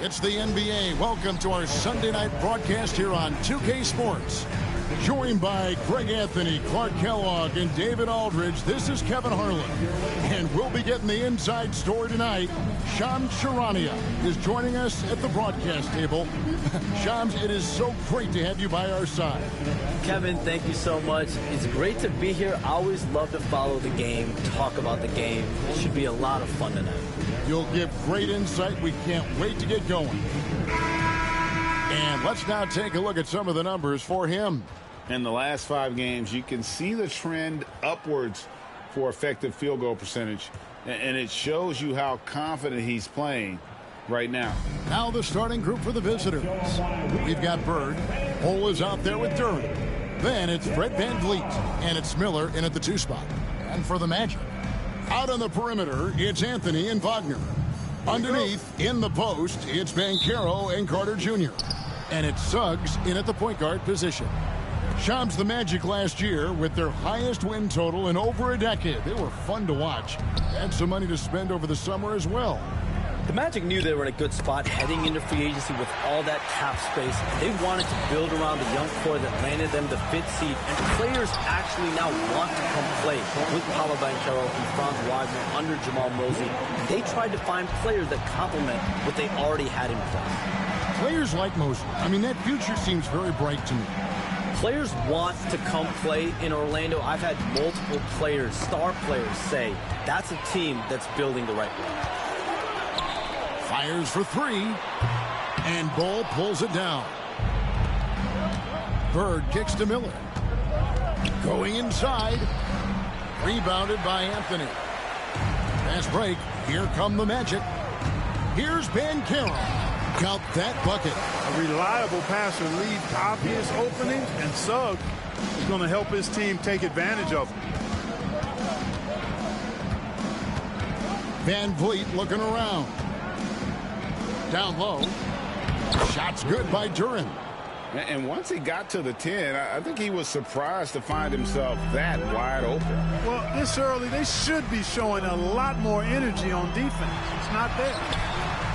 It's the NBA. Welcome to our Sunday night broadcast here on 2K Sports. Joined by Greg Anthony, Clark Kellogg, and David Aldridge, this is Kevin Harlan. And we'll be getting the inside story tonight. Shams Charania is joining us at the broadcast table. Shams, it is so great to have you by our side. Kevin, thank you so much. It's great to be here. I always love to follow the game, talk about the game. It should be a lot of fun tonight. You'll give great insight. We can't wait to get going. And let's now take a look at some of the numbers for him. In the last 5 games, you can see the trend upwards for effective field goal percentage. And it shows you how confident he's playing right now. Now the starting group for the visitors. We've got Bird. Hole is out there with Durham. Then it's Fred VanVleet. And it's Miller in at the 2 spot. And for the Magic, out on the perimeter, it's Anthony and Wagner. Underneath, in the post, it's Banchero and Carter Jr. And it's Suggs in at the point guard position. Shams, the Magic last year with their highest win total in over a decade. They were fun to watch. Had some money to spend over the summer as well. The Magic knew they were in a good spot heading into free agency with all that cap space. They wanted to build around the young core that landed them the 5th seed. And players actually now want to come play with Paolo Banchero and Franz Wagner under Jamal Mosey. They tried to find players that complement what they already had in place. Players like Mosey. I mean, that future seems very bright to me. Players want to come play in Orlando. I've had multiple players, star players, say that's a team that's building the right way. Fires for 3. And Ball pulls it down. Bird kicks to Miller. Going inside. Rebounded by Anthony. Fast break. Here come the Magic. Here's Banchero. Count that bucket. A reliable passer leaves obvious openings, and Suggs is going to help his team take advantage of them. VanVleet looking around. Down low. Shot's good by Duran. And once he got to the 10, I think he was surprised to find himself that wide open. Well, this early, they should be showing a lot more energy on defense. It's not there.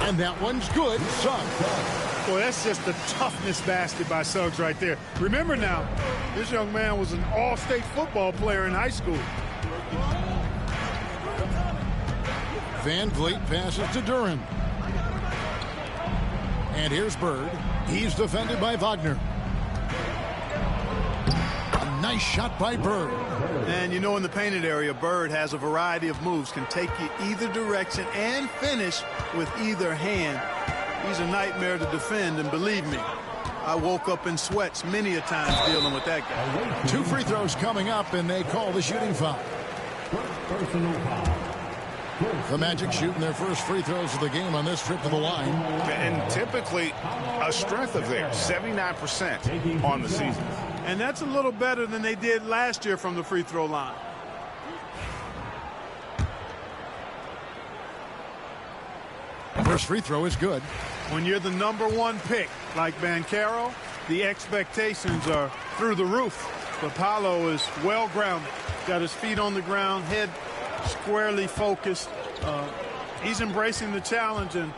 And that one's good. Suggs. Boy, that's just a toughness basket by Suggs right there. Remember now, this young man was an all-state football player in high school. VanVleet passes to Duran. And here's Bird. He's defended by Wagner. A nice shot by Bird. And you know, in the painted area, Bird has a variety of moves, can take you either direction and finish with either hand. He's a nightmare to defend, and believe me, I woke up in sweats many a times dealing with that guy. 2 free throws coming up, and they call the shooting foul. The Magic shooting their first free throws of the game on this trip to the line. And typically a strength of theirs, 79% on the season. And that's a little better than they did last year from the free throw line. First free throw is good. When you're the #1 pick like Banchero, the expectations are through the roof. But Paolo is well grounded, got his feet on the ground, head squarely focused. He's embracing the challenge and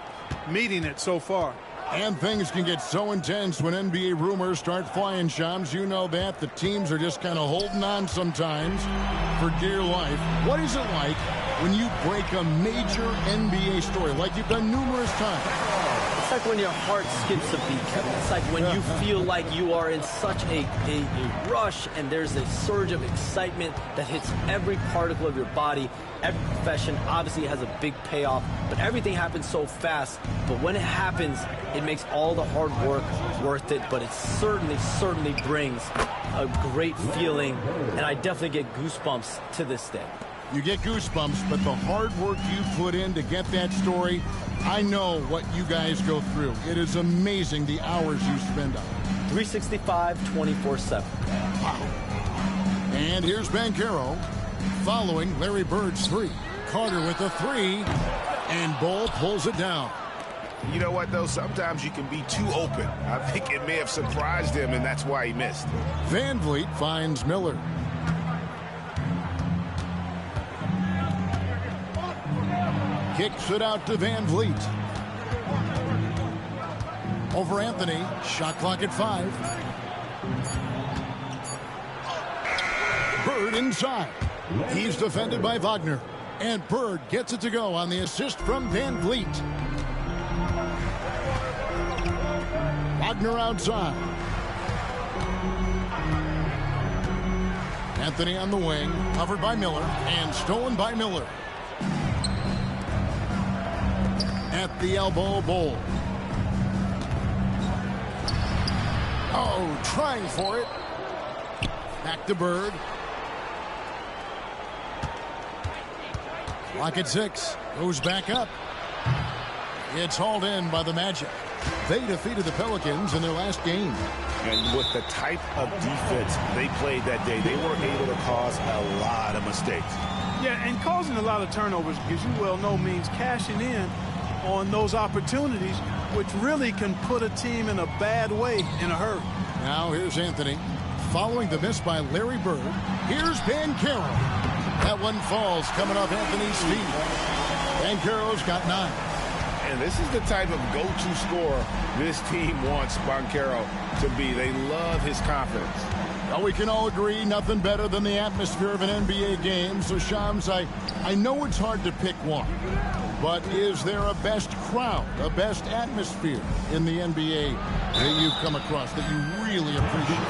meeting it so far. And things can get so intense when NBA rumors start flying, Shams. You know that. The teams are just kind of holding on sometimes for dear life. What is it like when you break a major NBA story like you've done numerous times? It's like when your heart skips a beat, Kevin. It's like when you feel like you are in such a rush and there's a surge of excitement that hits every particle of your body. Every profession obviously has a big payoff, but everything happens so fast. But when it happens, it makes all the hard work worth it. But it certainly brings a great feeling, and I definitely get goosebumps to this day. You get goosebumps, but the hard work you put in to get that story, I know what you guys go through. It is amazing the hours you spend on it. 365, 24/7. Wow. And here's Banchero following Larry Bird's 3. Carter with the 3, and Ball pulls it down. You know what, though? Sometimes you can be too open. I think it may have surprised him, and that's why he missed. VanVleet finds Miller. Kicks it out to VanVleet. over Anthony. Shot clock at 5. Bird inside. He's defended by Wagner. And Bird gets it to go on the assist from Van Vliet. Wagner outside. Anthony on the wing, covered by Miller, and stolen by Miller. At the elbow, Bol. Oh, trying for it. Back to Bird. Clock at 6. Goes back up. It's hauled in by the Magic. They defeated the Pelicans in their last game. And with the type of defense they played that day, they were able to cause a lot of mistakes. Yeah, and causing a lot of turnovers, because you well know means cashing in on those opportunities, which really can put a team in a bad way in a hurry. Now here's Anthony. Following the miss by Larry Bird, here's Banchero. That one falls coming off Anthony's feet. Banchero's got 9. And this is the type of go-to scorer this team wants Banchero to be. They love his confidence. Well, we can all agree nothing better than the atmosphere of an NBA game. So, Shams, I know it's hard to pick one. But is there a best crowd, a best atmosphere in the NBA that you've come across that you really appreciate?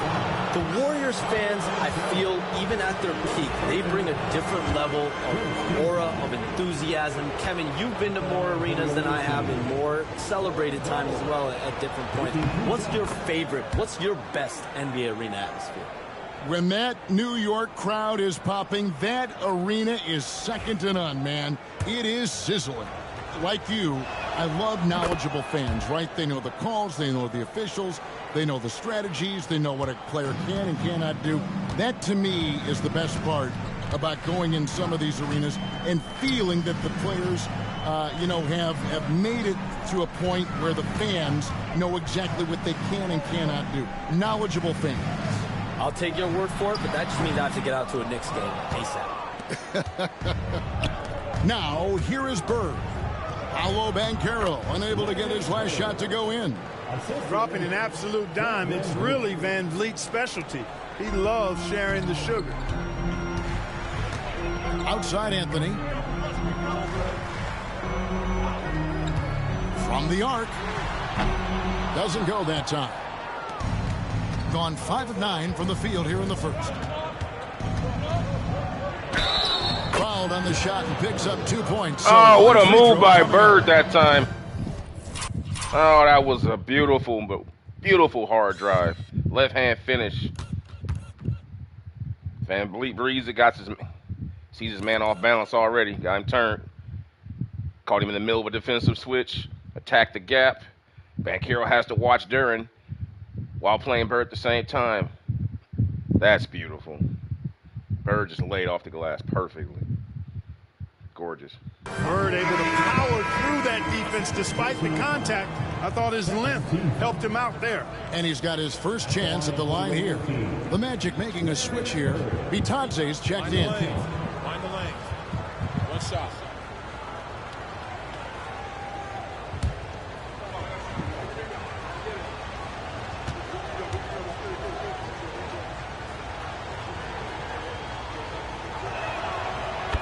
The Warriors fans, I feel, even at their peak, they bring a different level of aura, of enthusiasm. Kevin, you've been to more arenas than I have in more celebrated times as well at different points. What's your favorite, what's your best NBA arena atmosphere? When that New York crowd is popping, that arena is second to none, man. It is sizzling. Like you, I love knowledgeable fans, right? They know the calls, they know the officials, they know the strategies, they know what a player can and cannot do. That, to me, is the best part about going in some of these arenas and feeling that the players, have made it to a point where the fans know exactly what they can and cannot do. Knowledgeable fans. I'll take your word for it, but that just means I have to get out to a Knicks game ASAP. Now, here is Bird. Paolo Banchero, unable to get his last shot to go in. Dropping an absolute dime. It's really Van Vliet's specialty. He loves sharing the sugar. Outside Anthony. From the arc. Doesn't go that time. Gone 5 of 9 from the field here in the first. Fouled on the shot and picks up 2 points. So oh, what a move by Bird that time. Oh, that was a beautiful hard drive. Left hand finish. Van Vliet breathes it, sees his man off balance already. Got him turned. Caught him in the middle of a defensive switch. Attacked the gap. Banchero has to watch Duren while playing Bird at the same time. That's beautiful. Bird just laid off the glass perfectly. Gorgeous. Bird able to power through that defense despite the contact. I thought his length helped him out there. And he's got his first chance at the line here. The Magic making a switch here. Bitadze's checked in. Find the lane. One shot.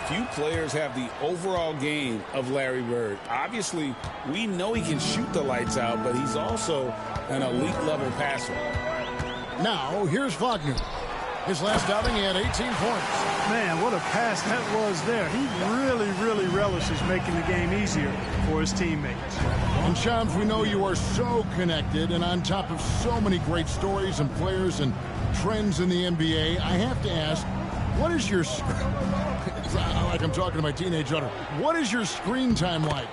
Few players have the overall game of Larry Bird. Obviously, we know he can shoot the lights out, but he's also an elite level passer. Now, here's Wagner. His last outing, he had 18 points. Man, what a pass that was there. He really, really relishes making the game easier for his teammates. And Shams, we know you are so connected and on top of so many great stories and players and trends in the NBA. I have to ask, what is your... like I'm talking to my teenage daughter. What is your screen time like?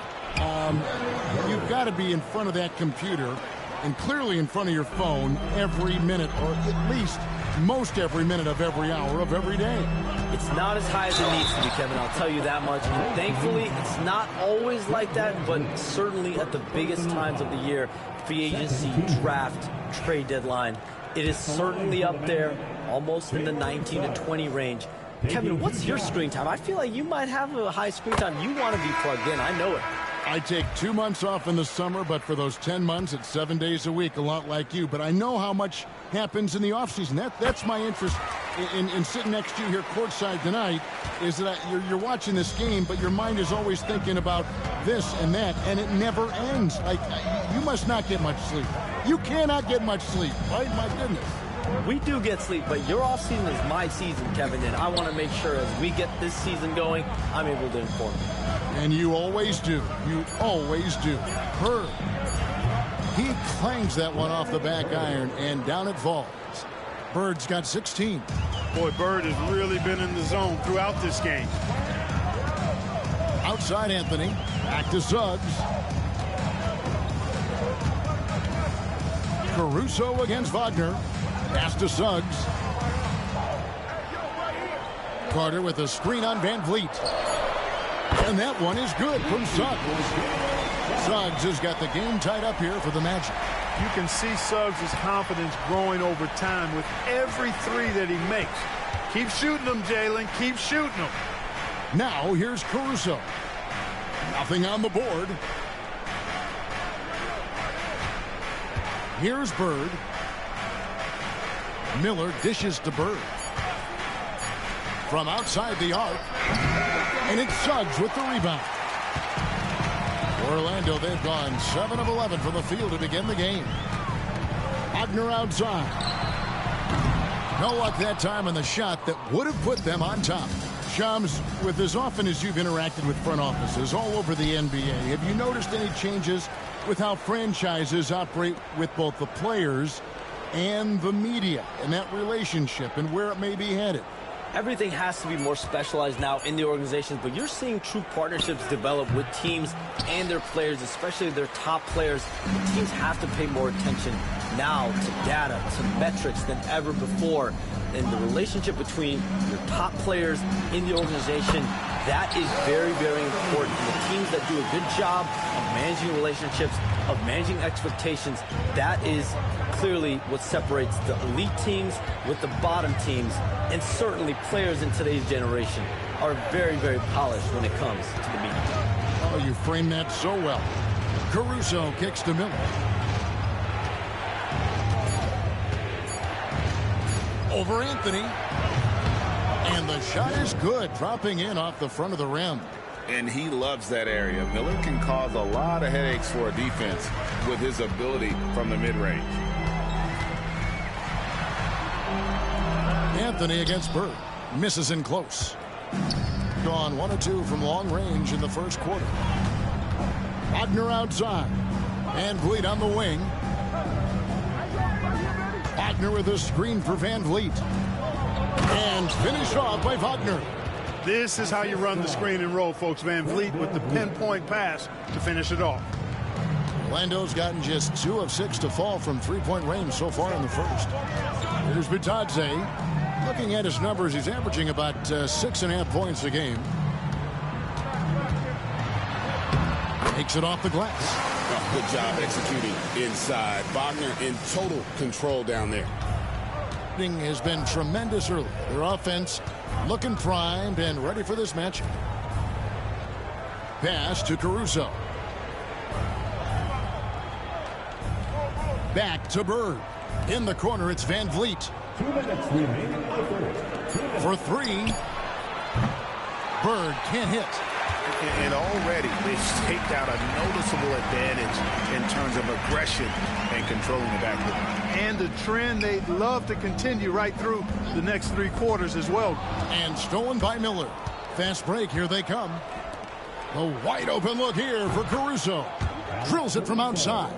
You've got to be in front of that computer and clearly in front of your phone every minute, or at least most every minute of every hour of every day. It's not as high as it needs to be, Kevin. I'll tell you that much. And thankfully, it's not always like that, but certainly at the biggest times of the year, free agency, draft, trade deadline, it is certainly up there, almost in the 19 to 20 range. Kevin, what's your screen time? I feel like you might have a high screen time. You want to be plugged in. I know it. I take 2 months off in the summer, but for those 10 months, it's 7 days a week, a lot like you. But I know how much happens in the offseason. That's my interest in sitting next to you here courtside tonight, is that you're watching this game, but your mind is always thinking about this and that, and it never ends. Like, you must not get much sleep. You cannot get much sleep, right? My goodness. We do get sleep, but your offseason is my season, Kevin, and I want to make sure as we get this season going, I'm able to inform you. And you always do. You always do. Bird. He clangs that one off the back iron, and down it falls. Bird's got 16. Boy, Bird has really been in the zone throughout this game. Outside Anthony. Back to Suggs. Caruso against Wagner. Pass to Suggs. Carter with a screen on Van Vliet. And that one is good from Suggs. Suggs has got the game tied up here for the Magic. You can see Suggs' confidence growing over time with every three that he makes. Keep shooting them, Jalen. Keep shooting them. Now here's Caruso. Nothing on the board. Here's Bird. Miller dishes to Bird. From outside the arc. And it's Suggs with the rebound. Orlando, they've gone 7 of 11 from the field to begin the game. Wagner outside. No luck that time on the shot that would have put them on top. Shams, with as often as you've interacted with front offices all over the NBA, have you noticed any changes with how franchises operate with both the players and the media and that relationship and where it may be headed? Everything has to be more specialized now in the organizations, but you're seeing true partnerships develop with teams and their players, especially their top players. The teams have to pay more attention now to data, to metrics than ever before. And the relationship between your top players in the organization, that is very, very important. And the teams that do a good job of managing relationships, of managing expectations, that is clearly what separates the elite teams with the bottom teams. And certainly players in today's generation are very, very polished when it comes to the media. Oh, you framed that so well. Caruso kicks to Miller. Over Anthony. And the shot is good, dropping in off the front of the rim. And he loves that area. Miller can cause a lot of headaches for a defense with his ability from the mid-range. Anthony against Bird. Misses in close. Gone 1 of 2 from long range in the first quarter. Wagner outside. Van Vliet on the wing. Wagner with a screen for Van Vliet. And finished off by Wagner. This is how you run the screen and roll, folks. Van Vliet with the pinpoint pass to finish it off. Orlando's gotten just 2 of 6 to fall from three-point range so far in the first. Here's Bitadze. Looking at his numbers, he's averaging about 6.5 points a game. Takes it off the glass. Good job executing inside. Wagner in total control down there. Has been tremendous early. Their offense looking primed and ready for this matchup. Pass to Caruso. Back to Bird. In the corner, it's Van Vliet. For 3. Bird can't hit. And already they've taken out a noticeable advantage in terms of aggression and controlling the backcourt. And the trend they'd love to continue right through the next 3 quarters as well. And stolen by Miller. Fast break, here they come. A wide open look here for Caruso. Drills it from outside.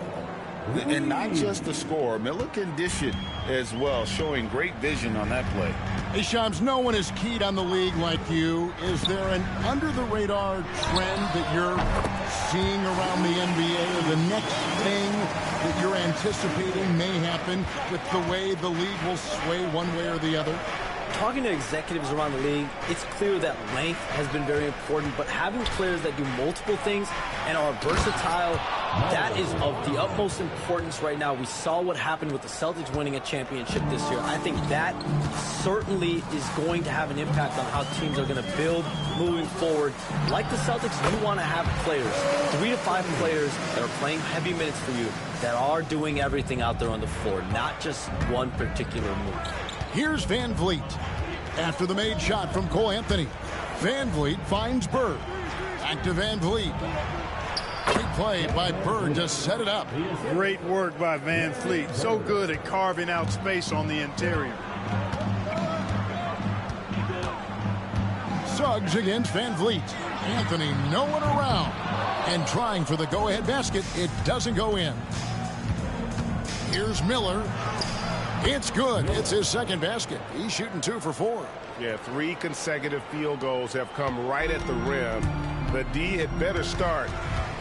And not just the score, Miller can dish it as well, showing great vision on that play. Hey, Shams, no one is keyed on the league like you. Is there an under-the-radar trend that you're seeing around the NBA, or the next thing that you're anticipating may happen with the way the league will sway one way or the other? Talking to executives around the league, it's clear that length has been very important, but having players that do multiple things and are versatile That is of the utmost importance right now. We saw what happened with the Celtics winning a championship this year. I think that certainly is going to have an impact on how teams are going to build moving forward. Like the Celtics, you want to have players, 3 to 5 players that are playing heavy minutes for you, that are doing everything out there on the floor, not just one particular move. Here's Van Vliet. After the made shot from Cole Anthony, Van Vliet finds Bird. Back to Van Vliet. Great play by Bird to set it up. Great work by Van Vliet. So good at carving out space on the interior. Suggs against Van Vliet. Anthony no one around. And trying for the go-ahead basket. It doesn't go in. Here's Miller. It's good. It's his second basket. He's shooting 2 for 4. Yeah, 3 consecutive field goals have come right at the rim. The D had better start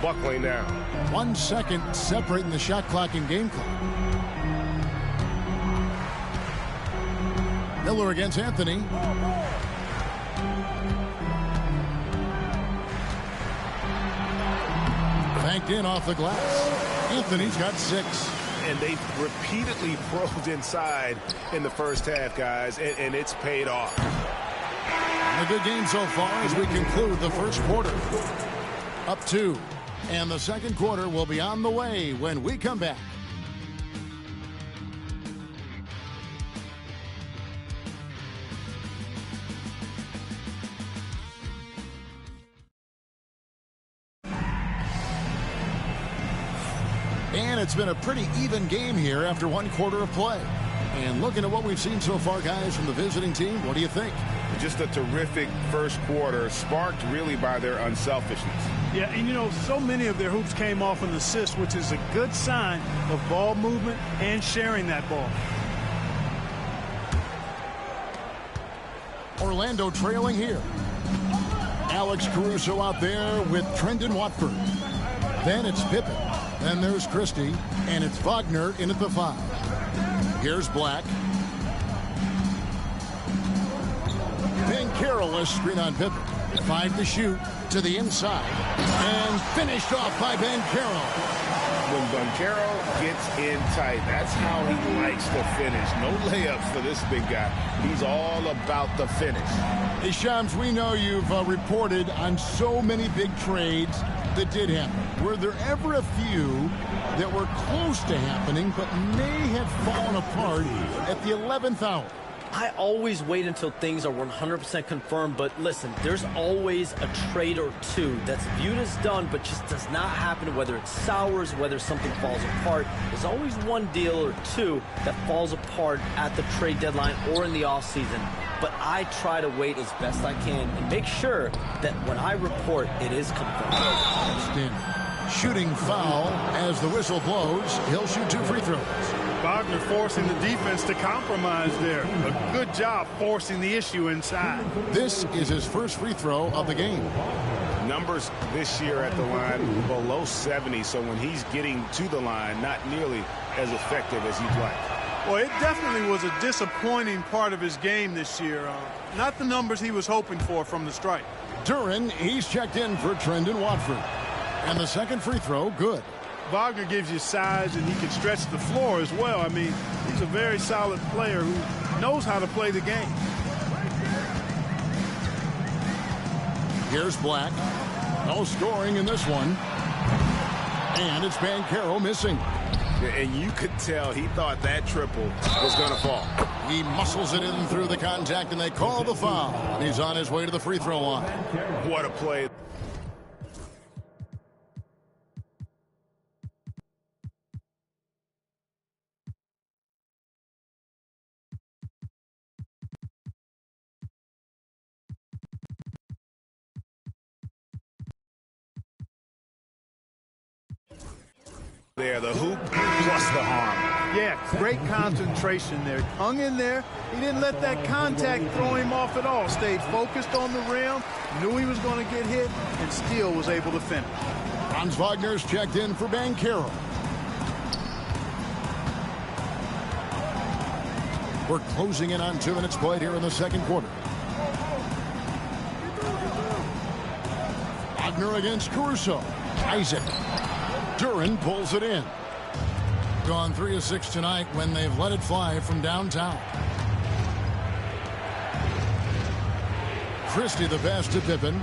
buckling down. 1 second separating the shot clock and game clock. Miller against Anthony. Banked in off the glass. Anthony's got 6. And they repeatedly probed inside in the first half, guys, and it's paid off. A good game so far as we conclude the first quarter. Up 2. And the second quarter will be on the way when we come back. And it's been a pretty even game here after 1 quarter of play. And looking at what we've seen so far, guys, from the visiting team, what do you think? Just a terrific first quarter, sparked really by their unselfishness. Yeah, and you know, so many of their hoops came off an assist, which is a good sign of ball movement and sharing that ball. Orlando trailing here. Alex Caruso out there with Trendon Watford. Then it's Pippen. Then there's Christie, and it's Wagner in at the 5. Here's Black. Banchero screen on Pippen. 5 to shoot to the inside. And finished off by Banchero. When Banchero gets in tight, that's how he likes to finish. No layups for this big guy. He's all about the finish. Hey, Shams, we know you've reported on so many big trades that did happen. Were there ever a few that were close to happening but may have fallen apart at the 11th hour? I always wait until things are 100% confirmed, but listen, there's always a trade or two that's viewed as done but just does not happen, whether it sours, whether something falls apart. There's always one deal or two that falls apart at the trade deadline or in the offseason. But I try to wait as best I can and make sure that when I report, it is confirmed. Shooting foul as the whistle blows. He'll shoot 2 free throws. Wagner forcing the defense to compromise there. A good job forcing the issue inside. This is his first free throw of the game. Numbers this year at the line below 70, so when he's getting to the line, not nearly as effective as he'd like. Well, it definitely was a disappointing part of his game this year. Not the numbers he was hoping for from the stripe. Duren, he's checked in for Trendon Watford. And the second free throw, good. Wagner gives you size, and he can stretch the floor as well. I mean, he's a very solid player who knows how to play the game. Here's Black. No scoring in this one. And it's Banchero missing. And you could tell he thought that triple was going to fall. He muscles it in through the contact, and they call the foul. And he's on his way to the free throw line. What a play. There, the hoop plus the harm. Yeah, great concentration there. Hung in there. He didn't let that contact throw him off at all. Stayed focused on the rim, knew he was going to get hit, and still was able to finish. Franz Wagner's checked in for Banchero. We're closing in on 2 minutes played here in the second quarter. Wagner against Caruso. Isaac. Duren pulls it in. Gone 3 of 6 tonight when they've let it fly from downtown. Christie the pass to Pippen.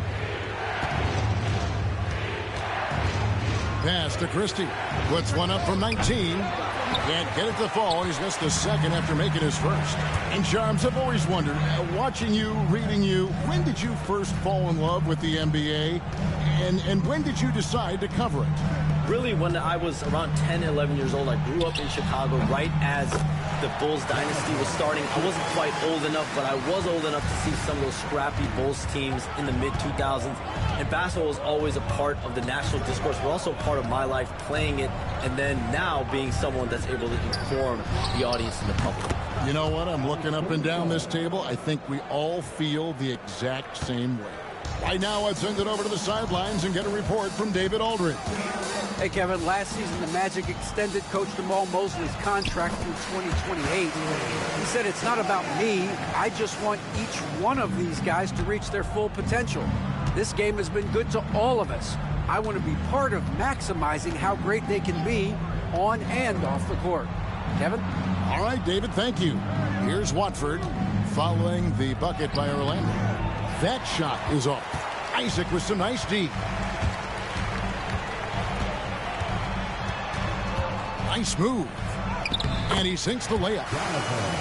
Pass to Christie. Puts one up from 19. Can't get it to fall. He's missed the second after making his first. And Charms, I've always wondered, watching you, reading you, when did you first fall in love with the NBA? And when did you decide to cover it? Really, when I was around 10, 11 years old, I grew up in Chicago right as the Bulls dynasty was starting. I wasn't quite old enough, but I was old enough to see some of those scrappy Bulls teams in the mid-2000s. And basketball was always a part of the national discourse, but also part of my life playing it, and then now being someone that's able to inform the audience and the public. You know what? I'm looking up and down this table. I think we all feel the exact same way. Right now, I'd send it over to the sidelines and get a report from David Aldridge. Hey, Kevin, last season the Magic extended Coach Jamal Mosley's contract through 2028. He said, it's not about me. I just want each one of these guys to reach their full potential. This game has been good to all of us. I want to be part of maximizing how great they can be on and off the court. Kevin? All right, David, thank you. Here's Watford following the bucket by Orlando. That shot is off. Isaac with some nice D. Nice move. And he sinks the layup.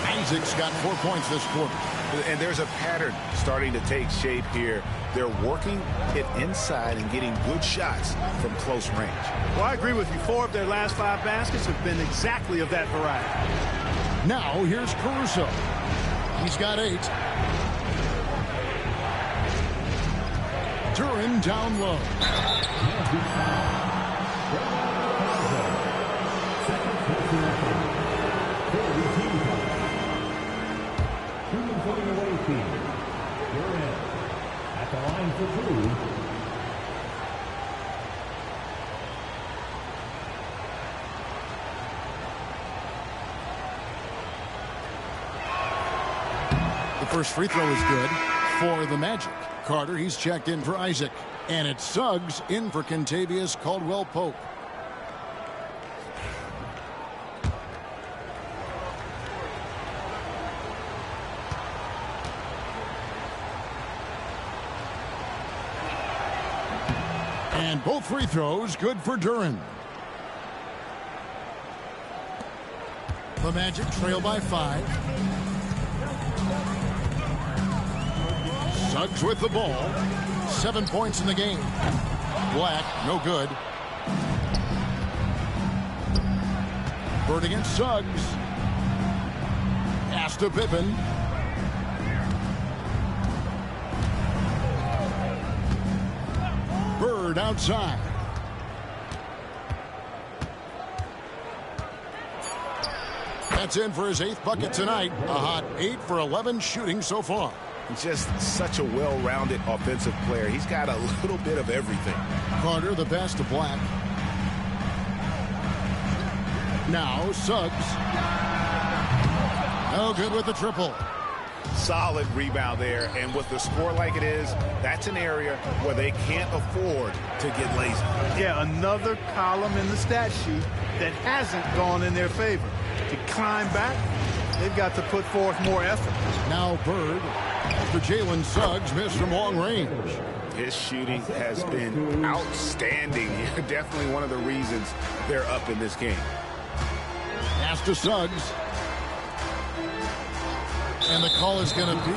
Isaac's got 4 points this quarter. And there's a pattern starting to take shape here. They're working it inside and getting good shots from close range. Well, I agree with you. 4 of their last 5 baskets have been exactly of that variety. Now here's Caruso. He's got 8. Duren down low. At the line for 2. The first free throw is good for the Magic. Carter, he's checked in for Isaac. And it's Suggs in for Kentavious Caldwell-Pope. And both free throws good for Duren. The Magic trail by 5. Suggs with the ball. 7 points in the game. Black, no good. Bird against Suggs. Pass to Pippen. Bird outside. That's in for his 8th bucket tonight. A hot 8 for 11 shooting so far. Just such a well-rounded offensive player. He's got a little bit of everything. Carter, the pass to Black. Now Suggs. No good with the triple. Solid rebound there, and with the score like it is, that's an area where they can't afford to get lazy. Yeah, another column in the stat sheet that hasn't gone in their favor. To climb back, they've got to put forth more effort. Now Bird, after Jalen Suggs missed from long range. His shooting has been outstanding. Definitely one of the reasons they're up in this game. Pass to Suggs. And the call is going to be,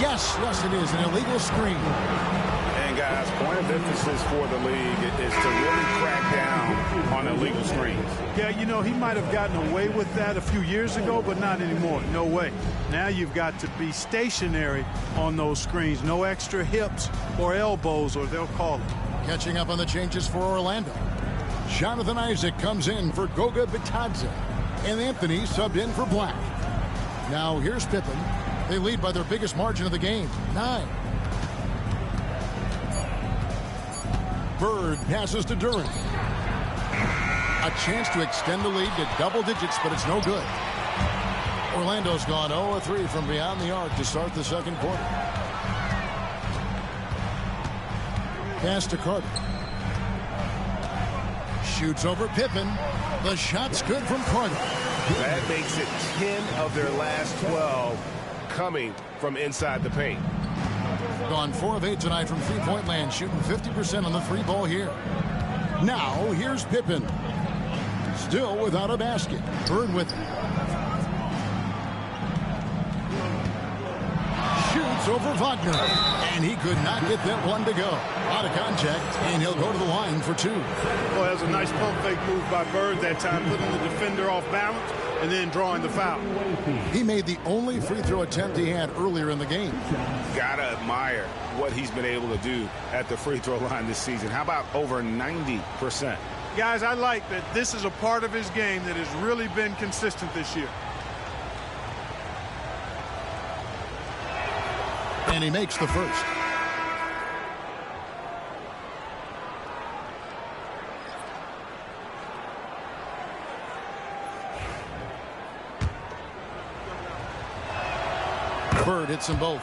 yes, it is, an illegal screen. And guys, point of emphasis for the league is to really crack down on illegal screens. Yeah, you know, he might have gotten away with that a few years ago, but not anymore. No way. Now you've got to be stationary on those screens. No extra hips or elbows, or they'll call it. Catching up on the changes for Orlando. Jonathan Isaac comes in for Goga Bitadze. And Anthony subbed in for Black. Now here's Pippen. They lead by their biggest margin of the game, 9. Bird passes to Duren. A chance to extend the lead to double digits, but it's no good. Orlando's gone 0-3 from beyond the arc to start the second quarter. Pass to Carter. Shoots over Pippen. The shot's good from Carter. That makes it 10 of their last 12 coming from inside the paint. Gone 4 of 8 tonight from three-point land, shooting 50% on the free ball here. Now, here's Pippen. Still without a basket. Bird with it. Shoots over Wagner. And he could not get that one to go. Out of contact, and he'll go to the line for 2. Well, that was a nice pump fake move by Bird that time, putting the defender off balance and then drawing the foul. He made the only free throw attempt he had earlier in the game. Gotta admire what he's been able to do at the free throw line this season. How about over 90%? Guys, I like that this is a part of his game that has really been consistent this year. And he makes the first. Bird hits them both.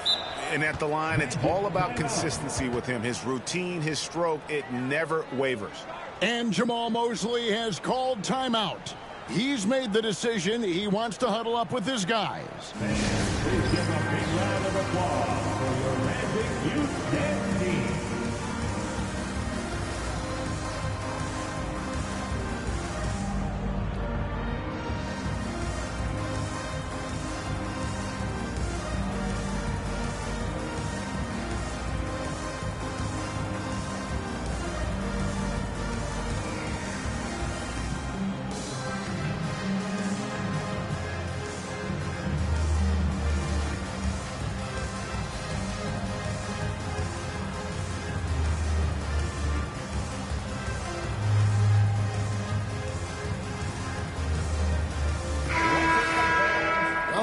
And at the line, it's all about consistency with him. His routine, his stroke, it never wavers. And Jamal Mosley has called timeout. He's made the decision. He wants to huddle up with his guys. Please give a big round of applause for your Magic Youth Dance Team.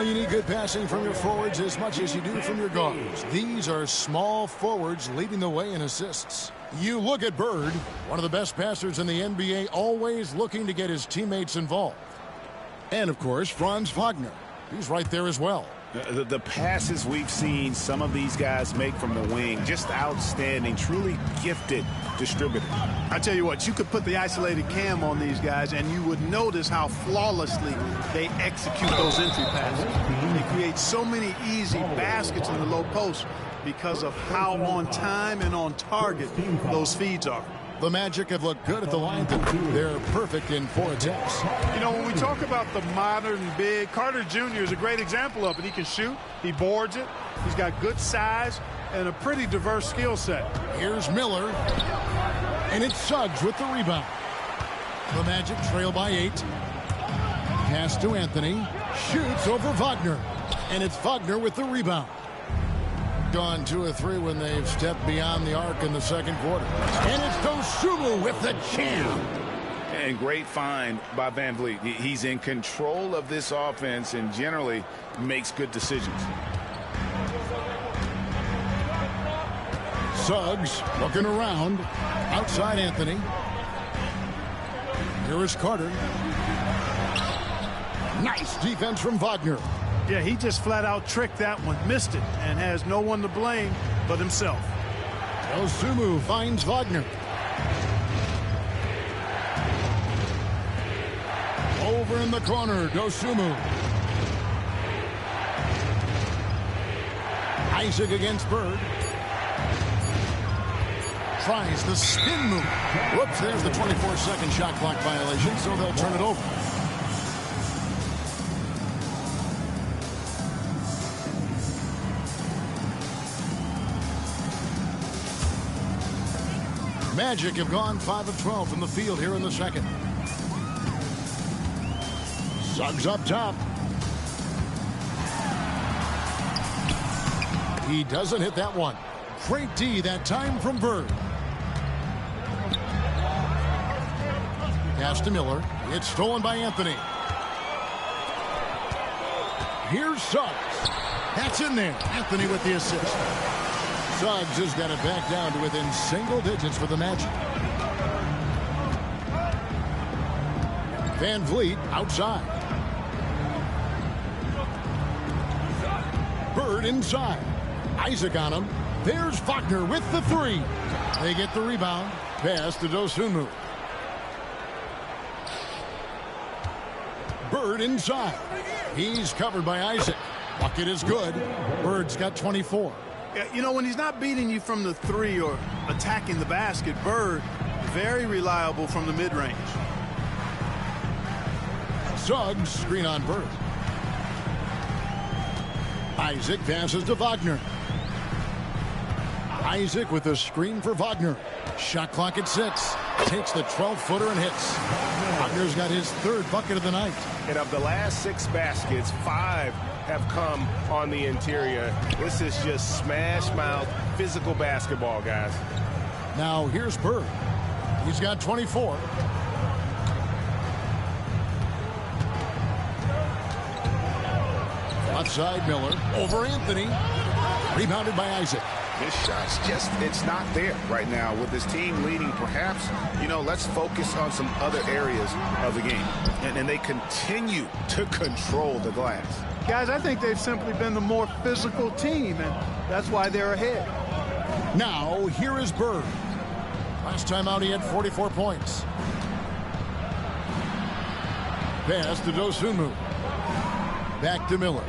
You need good passing from your forwards as much as you do from your guards. These are small forwards leading the way in assists. You look at Bird, one of the best passers in the NBA, always looking to get his teammates involved. And, of course, Franz Wagner. He's right there as well. The passes we've seen some of these guys make from the wing, just outstanding, truly gifted distributor. I tell you what, you could put the isolated cam on these guys and you would notice how flawlessly they execute those entry passes. They create so many easy baskets in the low post because of how on time and on target those feeds are. The Magic have looked good at the line. They're perfect in 4 attempts. You know, when we talk about the modern big, Carter Jr. is a great example of it. He can shoot, he boards it, he's got good size and a pretty diverse skill set. Here's Miller, and it's Suggs with the rebound. The Magic trail by 8. Pass to Anthony, shoots over Wagner, and it's Wagner with the rebound. Gone 2 of 3 when they've stepped beyond the arc in the second quarter. And it's Dosunmu with the jam. And great find by Van Vliet. He's in control of this offense and generally makes good decisions. Suggs looking around. Outside Anthony. Here is Carter. Nice defense from Wagner. Yeah, he just flat out tricked that one, missed it, and has no one to blame but himself. Dosunmu finds Wagner. Over in the corner, Dosunmu. Isaac against Bird. Tries the spin move. Whoops, there's the 24-second shot clock violation, so they'll turn it over. Magic have gone 5 of 12 from the field here in the second. Suggs up top. He doesn't hit that one. Great D that time from Bird. Pass to Miller. It's stolen by Anthony. Here's Suggs. That's in there. Anthony with the assist. Suggs has got it back down to within single digits for the Magic. Van Vliet outside. Bird inside. Isaac on him. There's Wagner with the 3. They get the rebound. Pass to Dosunmu. Bird inside. He's covered by Isaac. Bucket is good. Bird's got 24. You know, when he's not beating you from the three or attacking the basket, Bird, very reliable from the mid-range. Suggs, screen on Bird. Isaac passes to Wagner. Isaac with a screen for Wagner. Shot clock at 6. Takes the 12-footer and hits. Wagner's got his third bucket of the night. And of the last 6 baskets, 5 have come on the interior. This is just smash mouth physical basketball, guys. Now here's Bird. He's got 24. Outside Miller over Anthony. Rebounded by Isaac. His shot's just, it's not there right now. With his team leading, perhaps, you know, let's focus on some other areas of the game. And they continue to control the glass. Guys, I think they've simply been the more physical team, and that's why they're ahead. Now, here is Bird. Last time out, he had 44 points. Pass to Dosunmu. Back to Miller.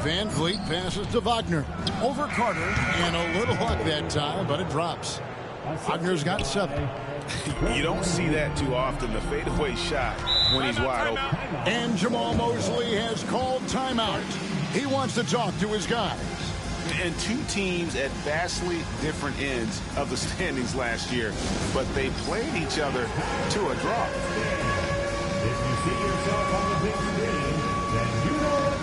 Van Vliet passes to Wagner. Over Carter, and a little luck that time, but it drops. Wagner's got 7. You don't see that too often, the fadeaway shot when he's wide open. And Jamal Mosley has called timeout. He wants to talk to his guys. And 2 teams at vastly different ends of the standings last year, but they played each other to a draw. If you see yourself on the big screen, then you know it.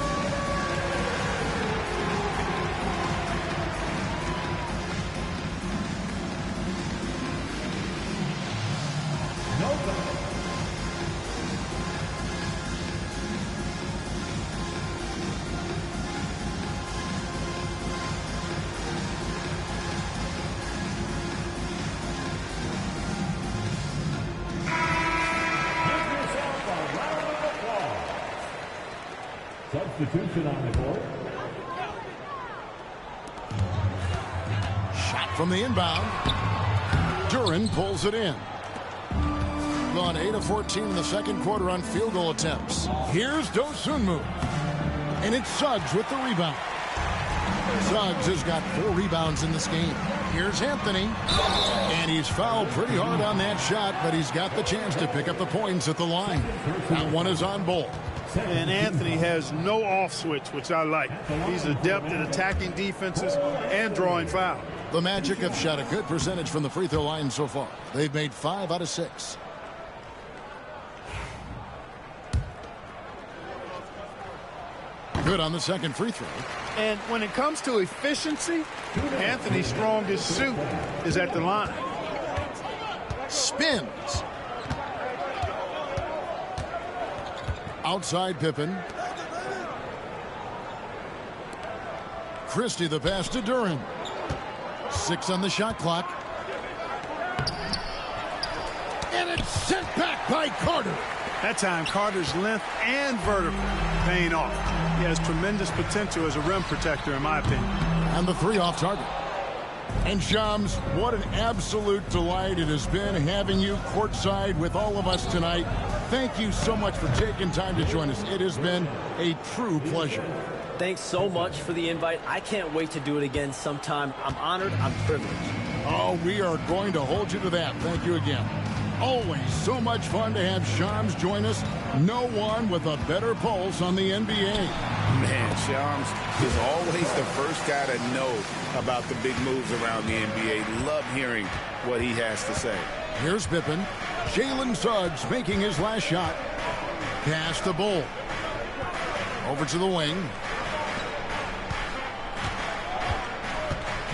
Substitution on the court. Shot from the inbound. Duren pulls it in. Gone 8 of 14 in the second quarter on field goal attempts. Here's Dosunmu. And it's Suggs with the rebound. Suggs has got 4 rebounds in this game. Here's Anthony. And he's fouled pretty hard on that shot, but he's got the chance to pick up the points at the line. That one is on Bull. And Anthony has no off switch, which I like. He's adept at attacking defenses and drawing foul. The Magic have shot a good percentage from the free throw line so far. They've made 5 out of 6. Good on the second free throw. And when it comes to efficiency, Anthony's strongest suit is at the line. Spins. Outside Pippen. Christie the pass to Duren. 6 on the shot clock. And it's sent back by Carter. That time, Carter's length and vertical paying off. He has tremendous potential as a rim protector, in my opinion. And the 3 off target. And Shams, what an absolute delight it has been having you courtside with all of us tonight. Thank you so much for taking time to join us. It has been a true pleasure. Thanks so much for the invite. I can't wait to do it again sometime. I'm honored. I'm privileged. Oh, we are going to hold you to that. Thank you again. Always so much fun to have Shams join us. No one with a better pulse on the NBA. Man, Shams is always the first guy to know about the big moves around the NBA. Love hearing what he has to say. Here's Pippen. Jalen Suggs making his last shot. Pass to Bull. Over to the wing.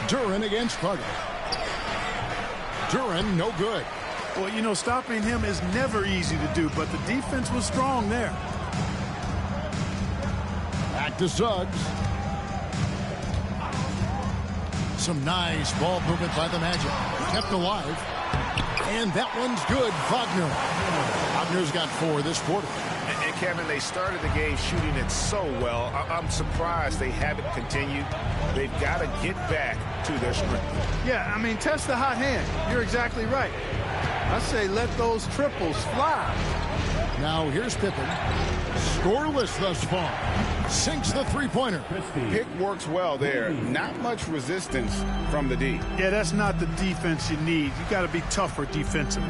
Duren against Carter. Duren, no good. Well, you know, stopping him is never easy to do, but the defense was strong there. Back to Suggs. Some nice ball movement by the Magic. Kept alive. And that one's good. Wagner. Wagner's got 4 this quarter. And Kevin, they started the game shooting it so well. I'm surprised they haven't continued. They've got to get back to their strength. Yeah, I mean, test the hot hand. You're exactly right. I say let those triples fly. Now here's Pippen. Scoreless thus far. Sinks the three-pointer. Pick works well there. Not much resistance from the D. Yeah, that's not the defense you need. You got to be tougher defensively.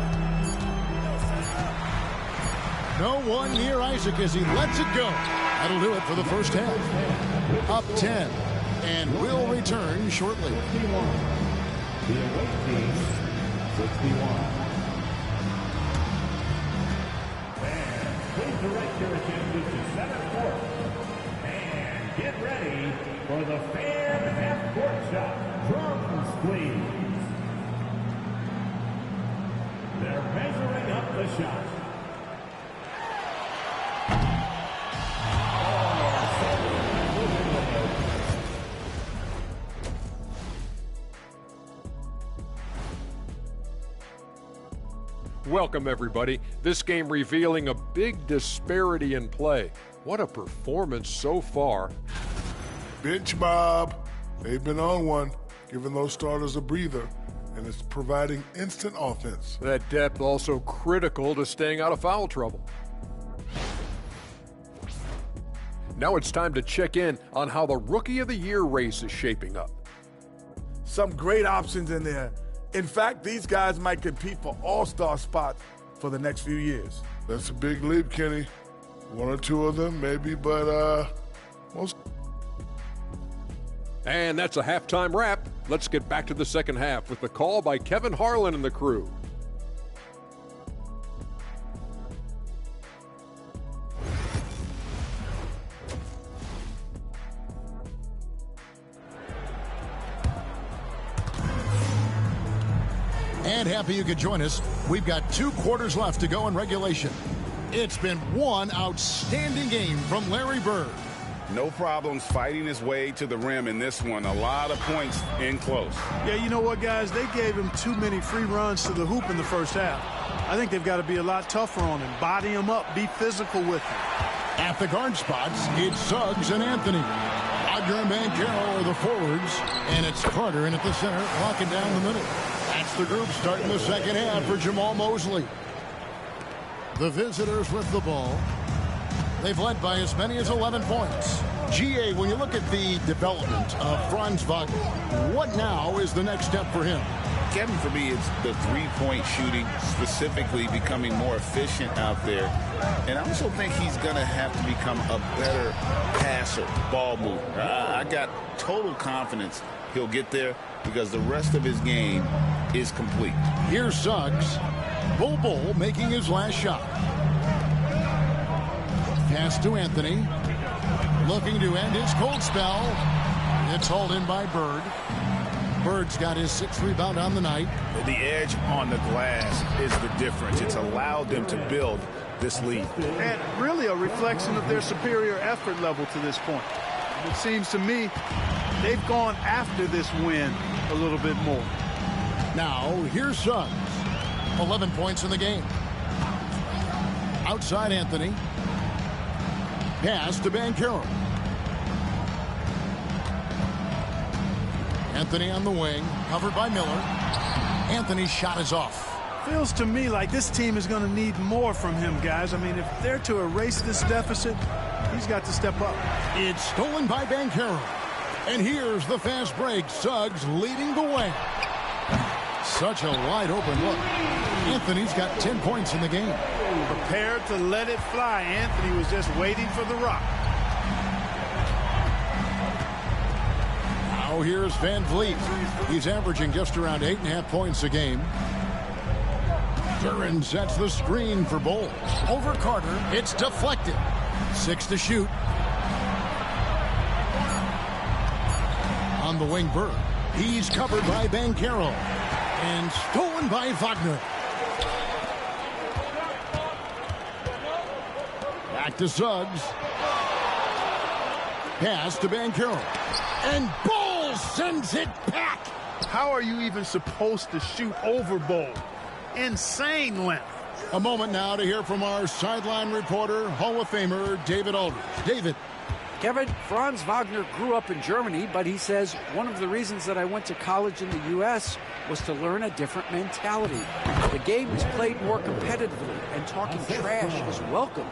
No one near Isaac as he lets it go. That'll do it for the first half. Up 10. And will return shortly. The away team, 61. And please direct your attention to center court. And get ready for the fan half-court shot. Drums, please. They're measuring up the shot. Welcome, everybody. This game revealing a big disparity in play. What a performance so far. Bench Bob. They've been on one, giving those starters a breather, and it's providing instant offense. That depth also critical to staying out of foul trouble. Now it's time to check in on how the Rookie of the Year race is shaping up. Some great options in there. In fact, these guys might compete for all-star spots for the next few years. That's a big leap, Kenny. One or two of them, maybe, but most. And that's a halftime wrap. Let's get back to the second half with the call by Kevin Harlan and the crew. And happy you could join us. We've got 2 quarters left to go in regulation. It's been one outstanding game from Larry Bird. No problems fighting his way to the rim in this one. A lot of points in close. Yeah, you know what, guys? They gave him too many free runs to the hoop in the first half. I think they've got to be a lot tougher on him. Body him up. Be physical with him. At the guard spots, it's Suggs and Anthony. Wagner and Banchero are the forwards. And it's Carter in at the center, locking down the middle. That's the group starting the second half for Jamal Mosley. The visitors with the ball. They've led by as many as 11 points. GA, when you look at the development of Franz Wagner, what now is the next step for him? Kevin, for me, it's the three-point shooting, specifically becoming more efficient out there. And I also think he's going to have to become a better passer, ball mover. I got total confidence he'll get there because the rest of his game is complete. Here's Suggs. Bull making his last shot. Pass to Anthony. Looking to end his cold spell. It's hauled in by Bird. Bird's got his 6th rebound on the night. The edge on the glass is the difference. It's allowed them to build this lead. And really a reflection of their superior effort level to this point. It seems to me they've gone after this win a little bit more. Now, here's Suggs. 11 points in the game. Outside Anthony. Pass to Banchero. Anthony on the wing, covered by Miller. Anthony's shot is off. Feels to me like this team is going to need more from him, guys. I mean, if they're to erase this deficit, he's got to step up. It's stolen by Banchero. And here's the fast break. Suggs leading the way. Such a wide open look. Anthony's got 10 points in the game. Prepared to let it fly. Anthony was just waiting for the rock. Now here's Van Vliet. He's averaging just around 8.5 points a game. Duren sets the screen for Bowles. Over Carter. It's deflected. 6 to shoot. On the wing, Bird. He's covered by Banchero. And stolen by Wagner. Back to Suggs. Pass to Banchero. And Bowles sends it back. How are you even supposed to shoot over Bowles? Insane length. A moment now to hear from our sideline reporter, Hall of Famer David Aldridge. David. Kevin, Franz Wagner grew up in Germany, but he says one of the reasons that I went to college in the U.S. was to learn a different mentality. The game is played more competitively, and talking trash is welcome.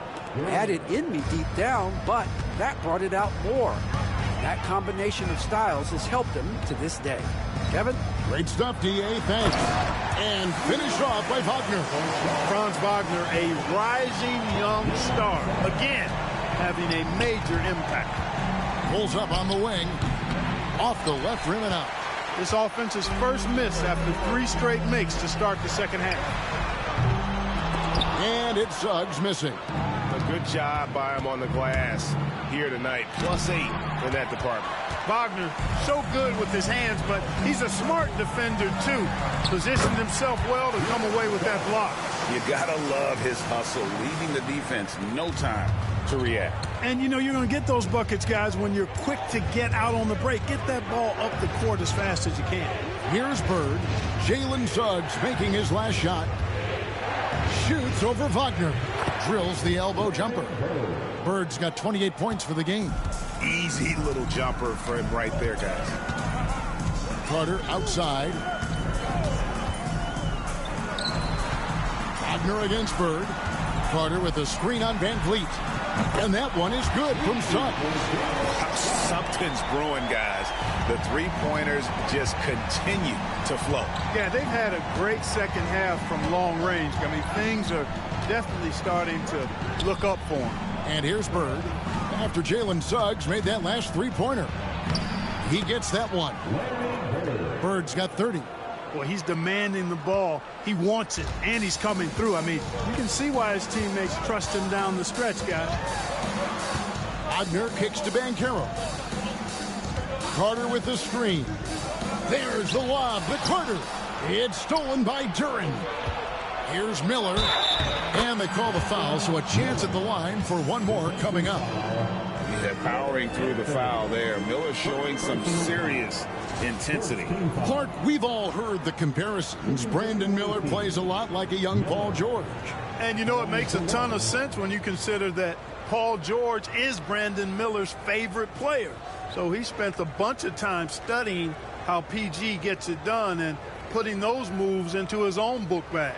I had it in me deep down, but that brought it out more. That combination of styles has helped him to this day. Kevin? Great stuff, D.A. Thanks. And finish off by Wagner. Franz Wagner, a rising young star. Again, having a major impact. Pulls up on the wing. Off the left rim and out. This offense's first miss after 3 straight makes to start the second half. And it's Suggs missing. A good job by him on the glass here tonight. +8 in that department. Wagner, so good with his hands, but he's a smart defender, too. Positioned himself well to come away with that block. You gotta love his hustle, leaving the defense no time to react. And, you know, you're going to get those buckets, guys, when you're quick to get out on the break. Get that ball up the court as fast as you can. Here's Bird. Jalen Suggs making his last shot. Shoots over Wagner. Drills the elbow jumper. Bird's got 28 points for the game. Easy little jumper for him right there, guys. Carter outside. Wagner against Bird. Carter with a screen on Van Vliet. And that one is good from Suggs. Something's brewing, guys. The three-pointers just continue to flow. Yeah, they've had a great second half from long range. I mean, things are definitely starting to look up for him. And here's Bird after Jalen Suggs made that last three-pointer. He gets that one. Bird's got 30. Well, he's demanding the ball. He wants it, and he's coming through. I mean, you can see why his teammates trust him down the stretch, guys. Wagner kicks to Banchero. Carter with the screen. There's the lob to Carter. It's stolen by Duren. Here's Miller. And they call the foul, so a chance at the line for one more coming up. Yeah, powering through the foul there. Miller showing some serious intensity. Clark, we've all heard the comparisons. Brandon Miller plays a lot like a young Paul George. And you know, it makes a ton of sense when you consider that Paul George is Brandon Miller's favorite player. So he spent a bunch of time studying how PG gets it done and putting those moves into his own book bag.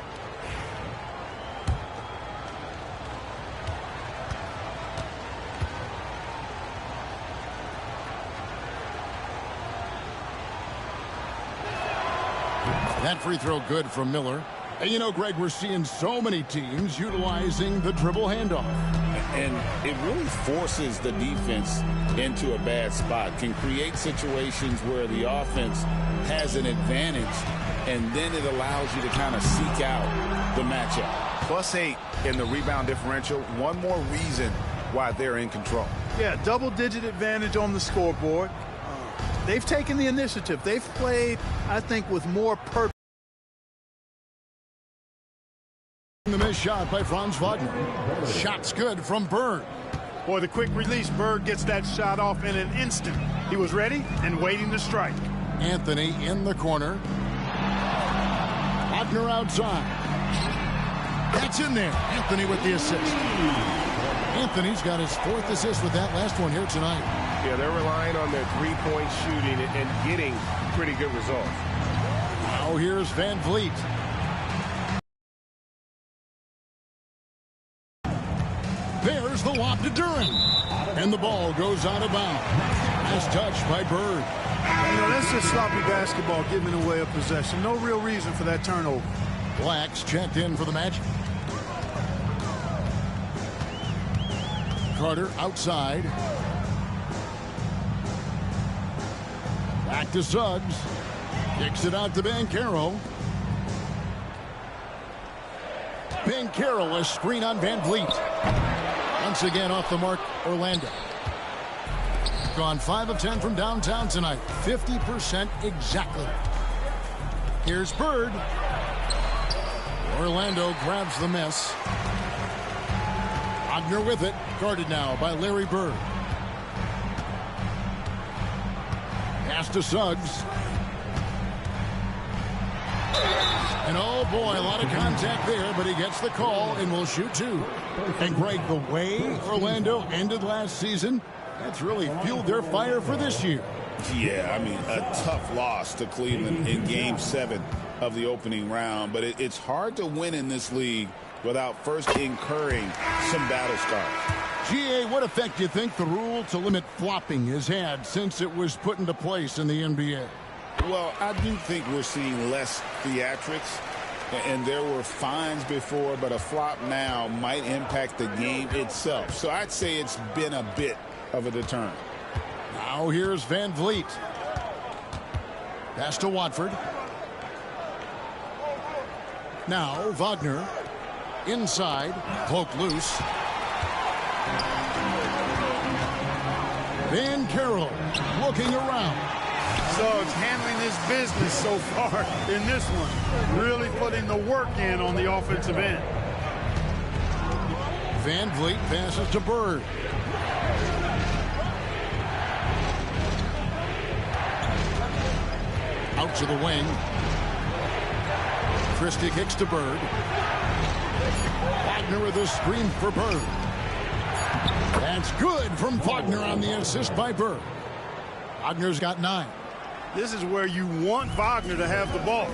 That free throw good from Miller. And you know, Greg, we're seeing so many teams utilizing the dribble handoff. And it really forces the defense into a bad spot. Can create situations where the offense has an advantage, and then it allows you to kind of seek out the matchup. +8 in the rebound differential. One more reason why they're in control. Yeah, double-digit advantage on the scoreboard. They've taken the initiative. They've played, I think, with more purpose. The missed shot by Franz Wagner. Shot's good from Bird. Boy, the quick release, Bird gets that shot off in an instant. He was ready and waiting to strike. Anthony in the corner. Wagner outside. That's in there. Anthony with the assist. Anthony's got his 4th assist with that last one here tonight. Yeah, they're relying on their three-point shooting and getting pretty good results. Now here's Van Vliet. There's the lob to Duren. And the ball goes out of bounds. Nice touch by Bird. You know, that's just sloppy basketball, giving away a possession. No real reason for that turnover. Black's checked in for the Magic. Carter outside. Back to Suggs. Kicks it out to Banchero. Banchero, a screen on Van Vliet. Once again off the mark, Orlando. Gone 5 of 10 from downtown tonight. 50% exactly. Here's Bird. Orlando grabs the miss. Wagner with it. Guarded now by Larry Bird. Pass to Suggs. And oh boy, a lot of contact there, but he gets the call and will shoot 2. And Greg, the way Orlando ended last season, That's really fueled their fire for this year. Yeah, I mean, a tough loss to Cleveland in Game 7 of the opening round. But it's hard to win in this league without first incurring some battle scars. GA, what effect do you think the rule to limit flopping has had since it was put into place in the NBA? Well, I do think we're seeing less theatrics. And there were fines before, but a flop now might impact the game itself. So I'd say it's been a bit of a deterrent. Now here's Van Vliet. Pass to Watford. Now Wagner. Inside. Cloak loose. Van Carroll looking around. Suggs handling his business so far in this one. Really putting the work in on the offensive end. Van Vliet passes to Bird. Out to the wing. Christie kicks to Bird. Wagner with a screen for Bird. That's good from Wagner on the assist by Bird. Wagner's got 9. This is where you want Wagner to have the ball,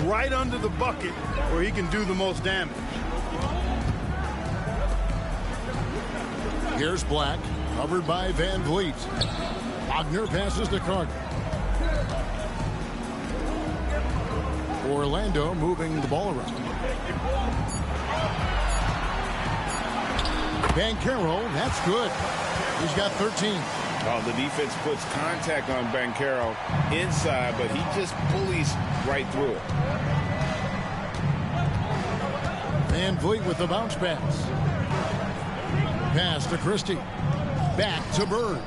right under the bucket where he can do the most damage. Here's Black, covered by Van Vliet. Wagner passes to Carter. Orlando moving the ball around. Van Carroll, that's good. He's got 13. Oh, the defense puts contact on Banchero inside, but he just bullies right through it. Van Vliet with the bounce pass. Pass to Christie. Back to Bird.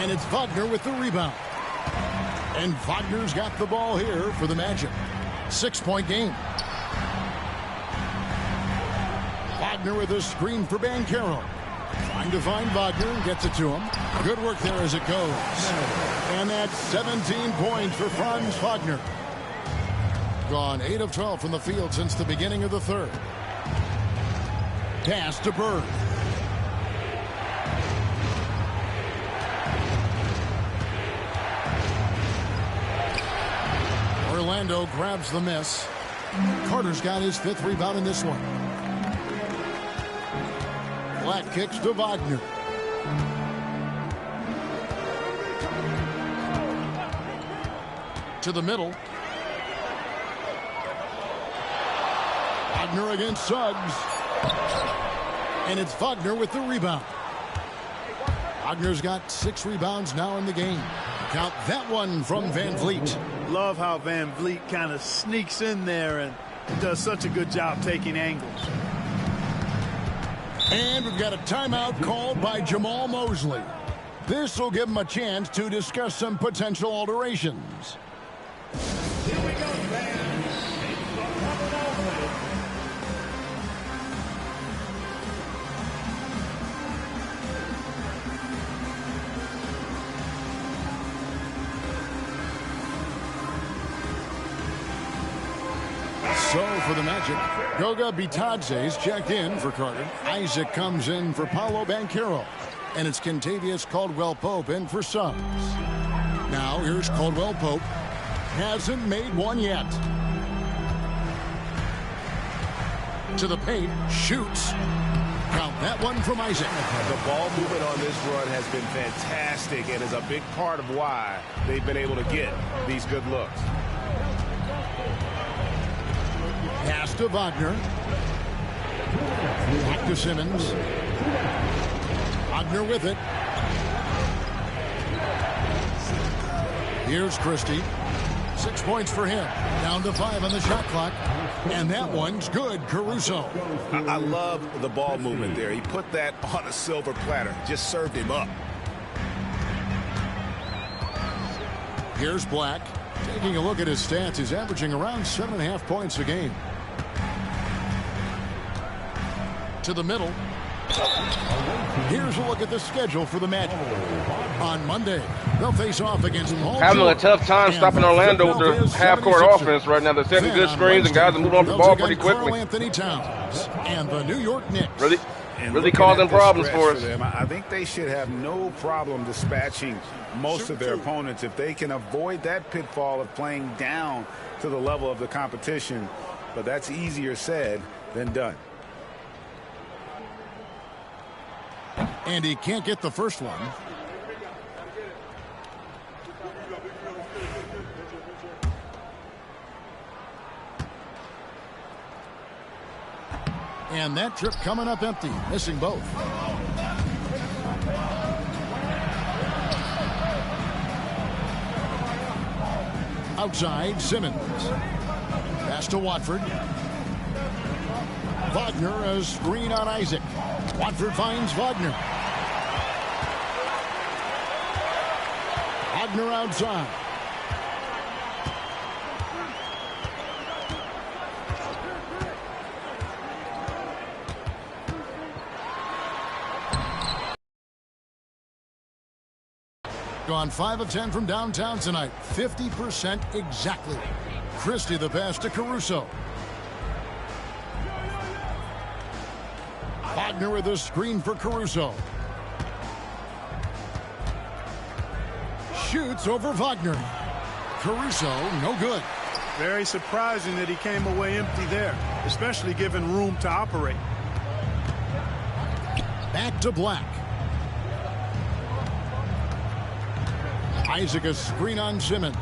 And it's Wagner with the rebound. And Wagner's got the ball here for the Magic. 6-point game. Wagner with a screen for Banchero. Trying to find Wagner and gets it to him. Good work there as it goes. And that's 17 points for Franz Wagner. Gone 8 of 12 from the field since the beginning of the third. Pass to Bird. Orlando grabs the miss. Carter's got his 5th rebound in this one. Black kicks to Wagner. To the middle. Wagner against Suggs. And it's Wagner with the rebound. Wagner's got 6 rebounds now in the game. Count that one from Van Vliet. Love how Van Vliet kind of sneaks in there and does such a good job taking angles. And we've got a timeout called by Jamal Mosley. This will give him a chance to discuss some potential alterations. Here we go, fans. So for the Magic, Goga Bitadze's checked in for Carter. Isaac comes in for Paolo Banchero. And it's Kentavious Caldwell-Pope in for Suggs. Now here's Caldwell-Pope. Hasn't made one yet. To the paint, shoots. Count that one from Isaac. The ball movement on this run has been fantastic and is a big part of why they've been able to get these good looks. Pass to Wagner. Back to Simmons. Wagner with it. Here's Christie. 6 points for him. Down to 5 on the shot clock. And that one's good, Caruso. I love the ball movement there. He put that on a silver platter. Just served him up. Here's Black. Taking a look at his stats, he's averaging around 7.5 points a game. To the middle. Here's a look at the schedule for the Magic. On Monday, they'll face off against Paul Having George a tough time and stopping the Orlando with their Philadelphia half-court 76ers. offense right now. They're setting Then good on screens, and guys are moving off the Wednesday, ball they'll pretty take on quickly. Karl-Anthony Towns and the New York Knicks. Really causing problems for us. Them, I think they should have no problem dispatching most of their opponents if they can avoid that pitfall of playing down to the level of the competition. But that's easier said than done. And he can't get the first one. And that trip coming up empty, missing both. Outside, Simmons. Pass to Watford. Wagner, a screen on Isaac. Watford finds Wagner. Wagner outside. Gone 5 of 10 from downtown tonight. 50% exactly. Christie the pass to Caruso. Wagner with a screen for Caruso. Shoots over Wagner. Caruso, no good. Very surprising that he came away empty there, especially given room to operate. Back to Black. Isaac a screen on Simmons.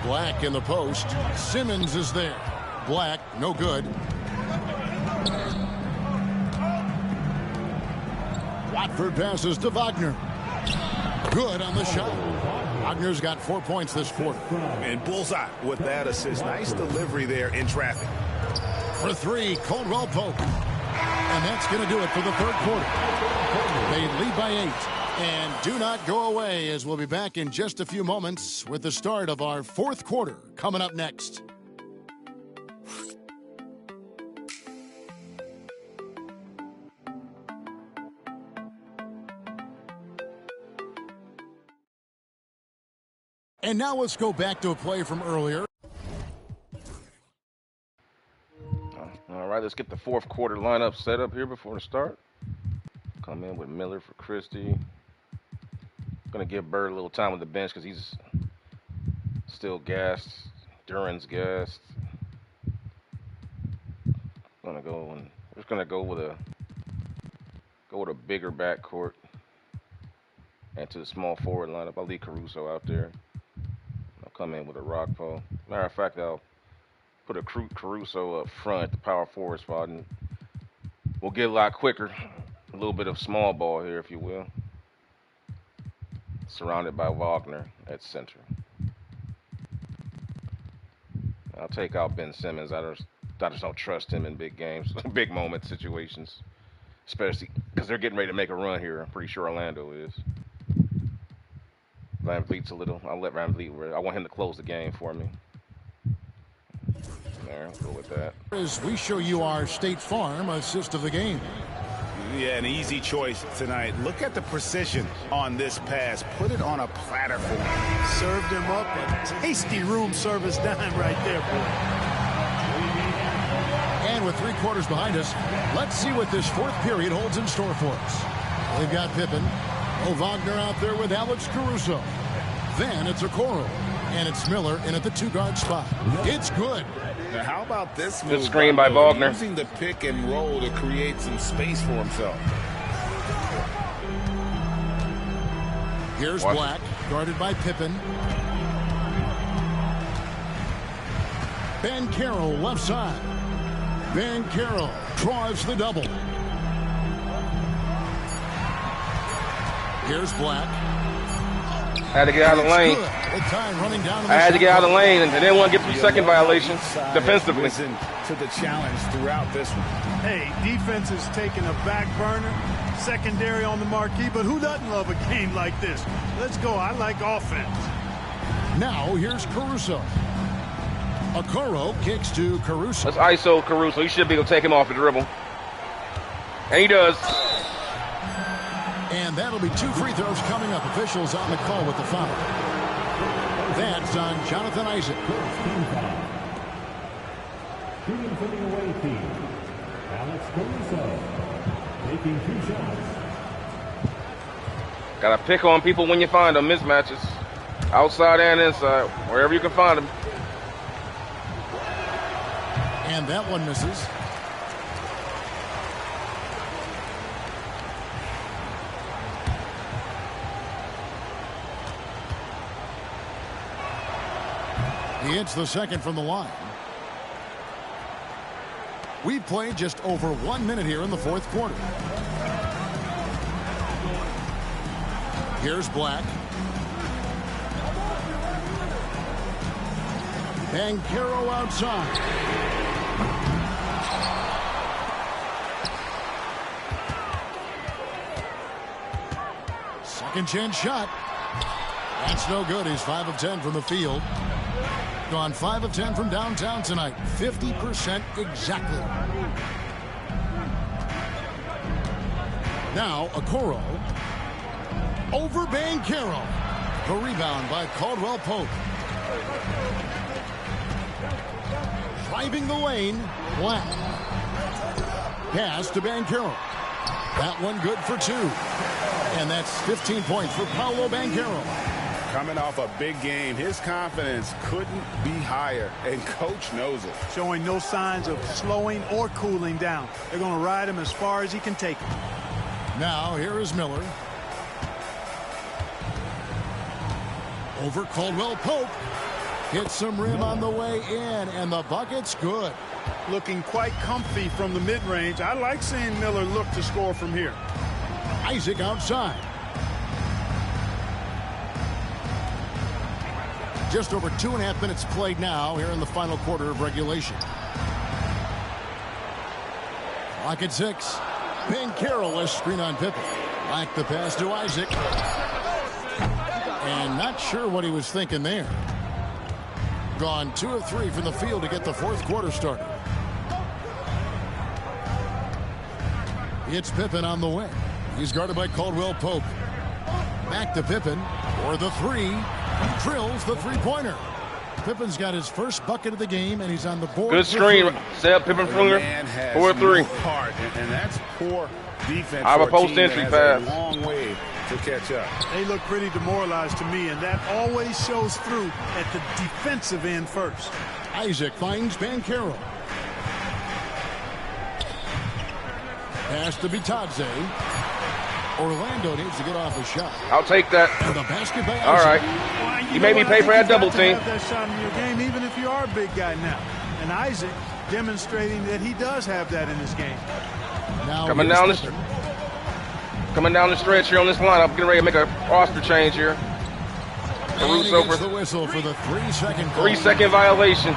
Black in the post. Simmons is there. Black, no good. Watford passes to Wagner. Good on the shot. Wagner's got 4 points this quarter. And bullseye with that assist. Nice delivery there in traffic. For 3, Caldwell Pope. And that's going to do it for the third quarter. They lead by 8. And do not go away, as we'll be back in just a few moments with the start of our fourth quarter coming up next. And now let's go back to a play from earlier. All right, let's get the fourth quarter lineup set up here before the start. Come in with Miller for Christie. Going to give Bird a little time on the bench because he's still gassed. Duran's gassed. We're just going to go with a bigger backcourt and to the small forward lineup. I'll leave Caruso out there. I'll come in with a Rockpo. Matter of fact, I'll put a Caruso up front, the power forward spot, and we'll get a lot quicker. A little bit of small ball here, if you will. Surrounded by Wagner at center. I'll take out Ben Simmons. I just don't trust him in big games, big moment situations, especially because they're getting ready to make a run here. I'm pretty sure Orlando is. Van Vliet's I'll let Van Vliet, I want him to close the game for me. There, I'll go with that. As we show you our State Farm assist of the game. Yeah, an easy choice tonight. Look at the precision on this pass. Put it on a platter for him. Served him up a tasty room service dime right there, boy. And with 3 quarters behind us, let's see what this fourth period holds in store for us. They've got Pippen. Wagner out there with Alex Caruso. Then it's Okoro. And it's Miller in at the 2-guard spot. It's good. Now, how about this move? Good screen by Wagner. Using the pick and roll to create some space for himself. Here's Black, guarded by Pippen. Banchero left side. Banchero draws the double. Here's Black. Had to get out of the lane. I had to get out of the lane and didn't want to get 3-second violations defensively. To the challenge throughout this one. Hey, defense is taking a back burner, secondary on the marquee, but who doesn't love a game like this? Let's go. I like offense. Now here's Caruso. Okoro kicks to Caruso. Let's ISO Caruso. He should be able to take him off the dribble. And he does. And that'll be 2 free throws coming up. Officials on the call with the foul. That's on Jonathan Isaac. Shooting for the away team, Alex Caruso, taking 2 shots. Gotta pick on people when you find them. Mismatches. Outside and inside. Wherever you can find them. And that one misses. He hits the second from the line. We've played just over 1 minute here in the fourth quarter. Here's Black. Banchero outside. Second chance shot. That's no good. He's 5 of 10 from the field. Gone 5 of 10 from downtown tonight. 50% exactly. Now Okoro over Banchero. The rebound by Caldwell Pope. Driving the lane, Black. Pass to Banchero. That one good for 2. And that's 15 points for Paolo Banchero. Coming off a big game, his confidence couldn't be higher, and coach knows it. Showing no signs of slowing or cooling down. They're going to ride him as far as he can take him. Now here is Miller. Over Caldwell Pope. Hits some rim on the way in, and the bucket's good. Looking quite comfy from the mid-range. I like seeing Miller look to score from here. Isaac outside. Just over 2.5 minutes played now here in the final quarter of regulation. Clock at 6. Banchero, a screen on Pippen. Back the pass to Isaac. And not sure what he was thinking there. Gone 2 of 3 from the field to get the fourth quarter started. It's Pippen on the wing. He's guarded by Caldwell Pope. Back to Pippen for the 3. Drills the three-pointer. Pippen's got his first bucket of the game, and he's on the board. Good screen. Set up Pippen Frunger. 4-3. And that's poor defense. I have a post-entry pass. A long way to catch up. They look pretty demoralized to me, and that always shows through at the defensive end first. Isaac finds Banchero. Pass to Bitadze. Orlando needs to get off a shot. I'll take that. And the basket by all right. You made me pay for that double team. Have that shot in your game, even if you are a big guy now. And Isaac demonstrating that he does have that in his game. Now coming down the stretch here on this lineup. Getting ready to make a roster change here. Caruso for the whistle for the 3-second. 3-second violation.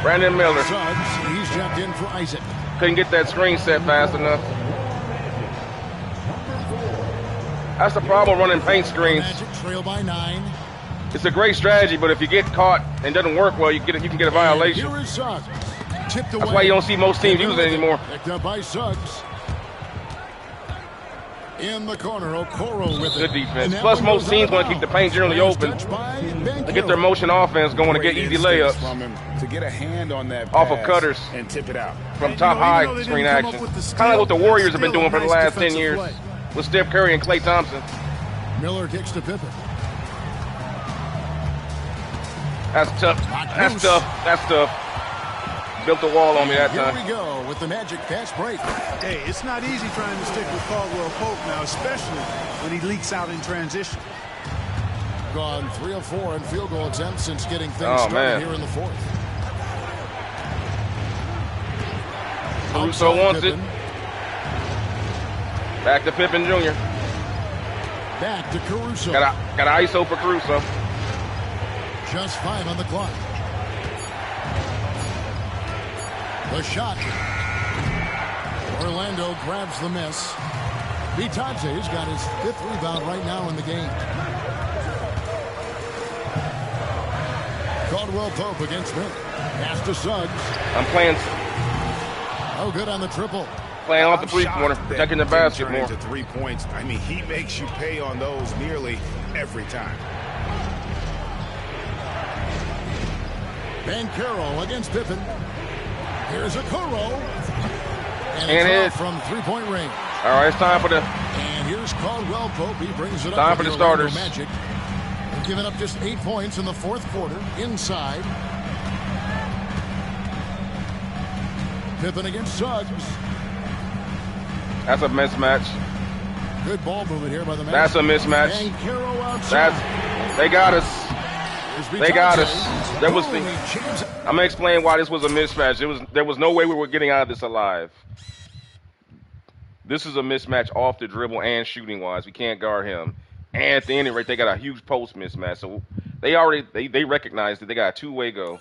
Brandon Miller. Suggs, he's jumped in for Isaac. Couldn't get that screen set fast enough. That's the problem running paint screens. Magic trail by 9. It's a great strategy, but if you get caught and it doesn't work well, you can get a violation. Here is Suggs. Tipped away. That's why you don't see most teams use it anymore. Picked up by Suggs. In the corner, Okoro with it. Good defense. Plus, most teams want to keep the paint generally open to get their motion offense going to get easy layups from him to get a hand on that off of cutters and tip it out from top high screen action. Kind of like what the Warriors have been doing for the last 10 years with Steph Curry and Klay Thompson. Miller kicks to Pippen. That's tough. That's tough. That's tough. Built a wall on me that time. Here we go with the Magic fast break. Hey, it's not easy trying to stick with Caldwell Pope now, especially when he leaks out in transition. Gone 3 of 4 in field goal attempts since getting things started here in the fourth. Caruso wants it. Back to Pippen Jr. Back to Caruso. Got ISO for Caruso. Just 5 on the clock. The shot. Orlando grabs the miss. Bitadze's got his 5th rebound right now in the game. Caldwell Pope against Smith. Pass to Suggs. I'm playing. Oh, good on the triple. Playing off the three-pointer, protecting the basket more. To 3 points. I mean, he makes you pay on those nearly every time. Banchero against Pippen. Here's a Okoro. And it's from three-point range. All right, it's time for the. And here's Caldwell Pope. He brings it up. Time for the starters. Magic. They've given up just 8 points in the fourth quarter. Inside. Pippen against Suggs. That's a mismatch. Good ball movement here by the That's a mismatch. Banchero outside. They got us. They got us. That was the. I'm gonna explain why this was a mismatch. There was no way we were getting out of this alive. This is a mismatch off the dribble and shooting wise. We can't guard him. And at the end of it, they got a huge post mismatch. So they recognized that they got a two-way go.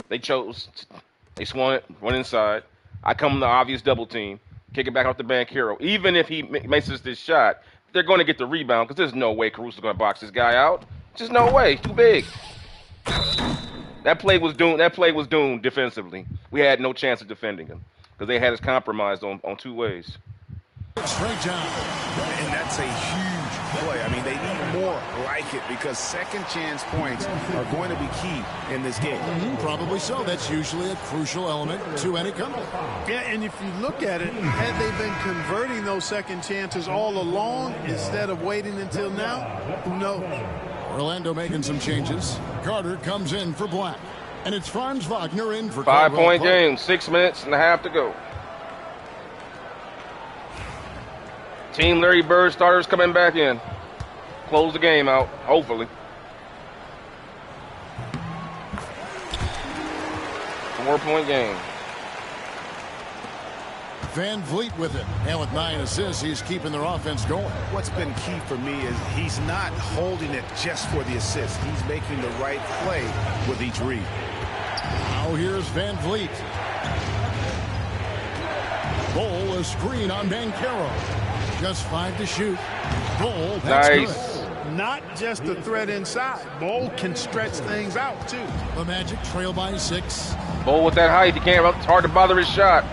They swung it, went inside. I come the obvious double team, kick it back out to Banchero. Even if he misses this shot, they're going to get the rebound because there's no way Caruso's going to box this guy out. Just no way. Too big. That play was doomed defensively. We had no chance of defending him because they had us compromised on 2 ways. Straight down. And that's a huge play. I mean, they need more like it because second chance points are going to be key in this game. Probably so. That's usually a crucial element to any comeback. Yeah, and if you look at it, had they been converting those second chances all along instead of waiting until now, who knows? Orlando making some changes. Carter comes in for Black. And it's Franz Wagner in for 5-point game, 6 minutes and a half to go. Team Larry Bird starters coming back in. Close the game out, hopefully. 4-point game. Van Vliet with it. And with 9 assists, he's keeping their offense going. What's been key for me is he's not holding it just for the assist. He's making the right play with each read. Now here's Van Vliet. Bol, a screen on Banchero. Just 5 to shoot. Bol, that's nice. Good. Not just a threat inside. Bol can stretch things out, too. The Magic trail by 6. Bol with that height, it's hard to bother his shot.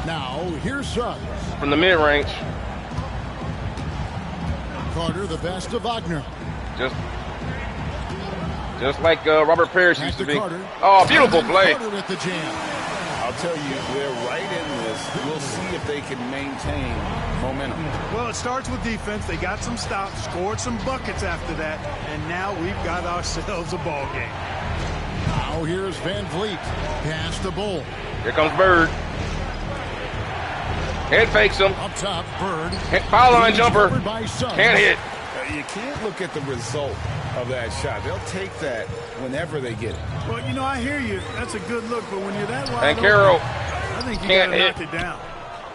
Now, here's Suggs. From the mid-range. Carter, the best to Wagner. Just like Robert Parrish used to be. Carter. Oh, beautiful play. Carter with the jam. I'll tell you, they're right in this. We'll see if they can maintain momentum. Well, it starts with defense. They got some stops, scored some buckets after that, and now we've got ourselves a ball game. Now here's Van Vliet. Pass to Bol. Here comes Bird. Head fakes him. Up top, Bird. Foul line jumper. Can't hit. You can't look at the result of that shot. They'll take that whenever they get it. Well, you know, I hear you. That's a good look, but when you're that wide and Carroll, I think you can't got to hit. knock it down.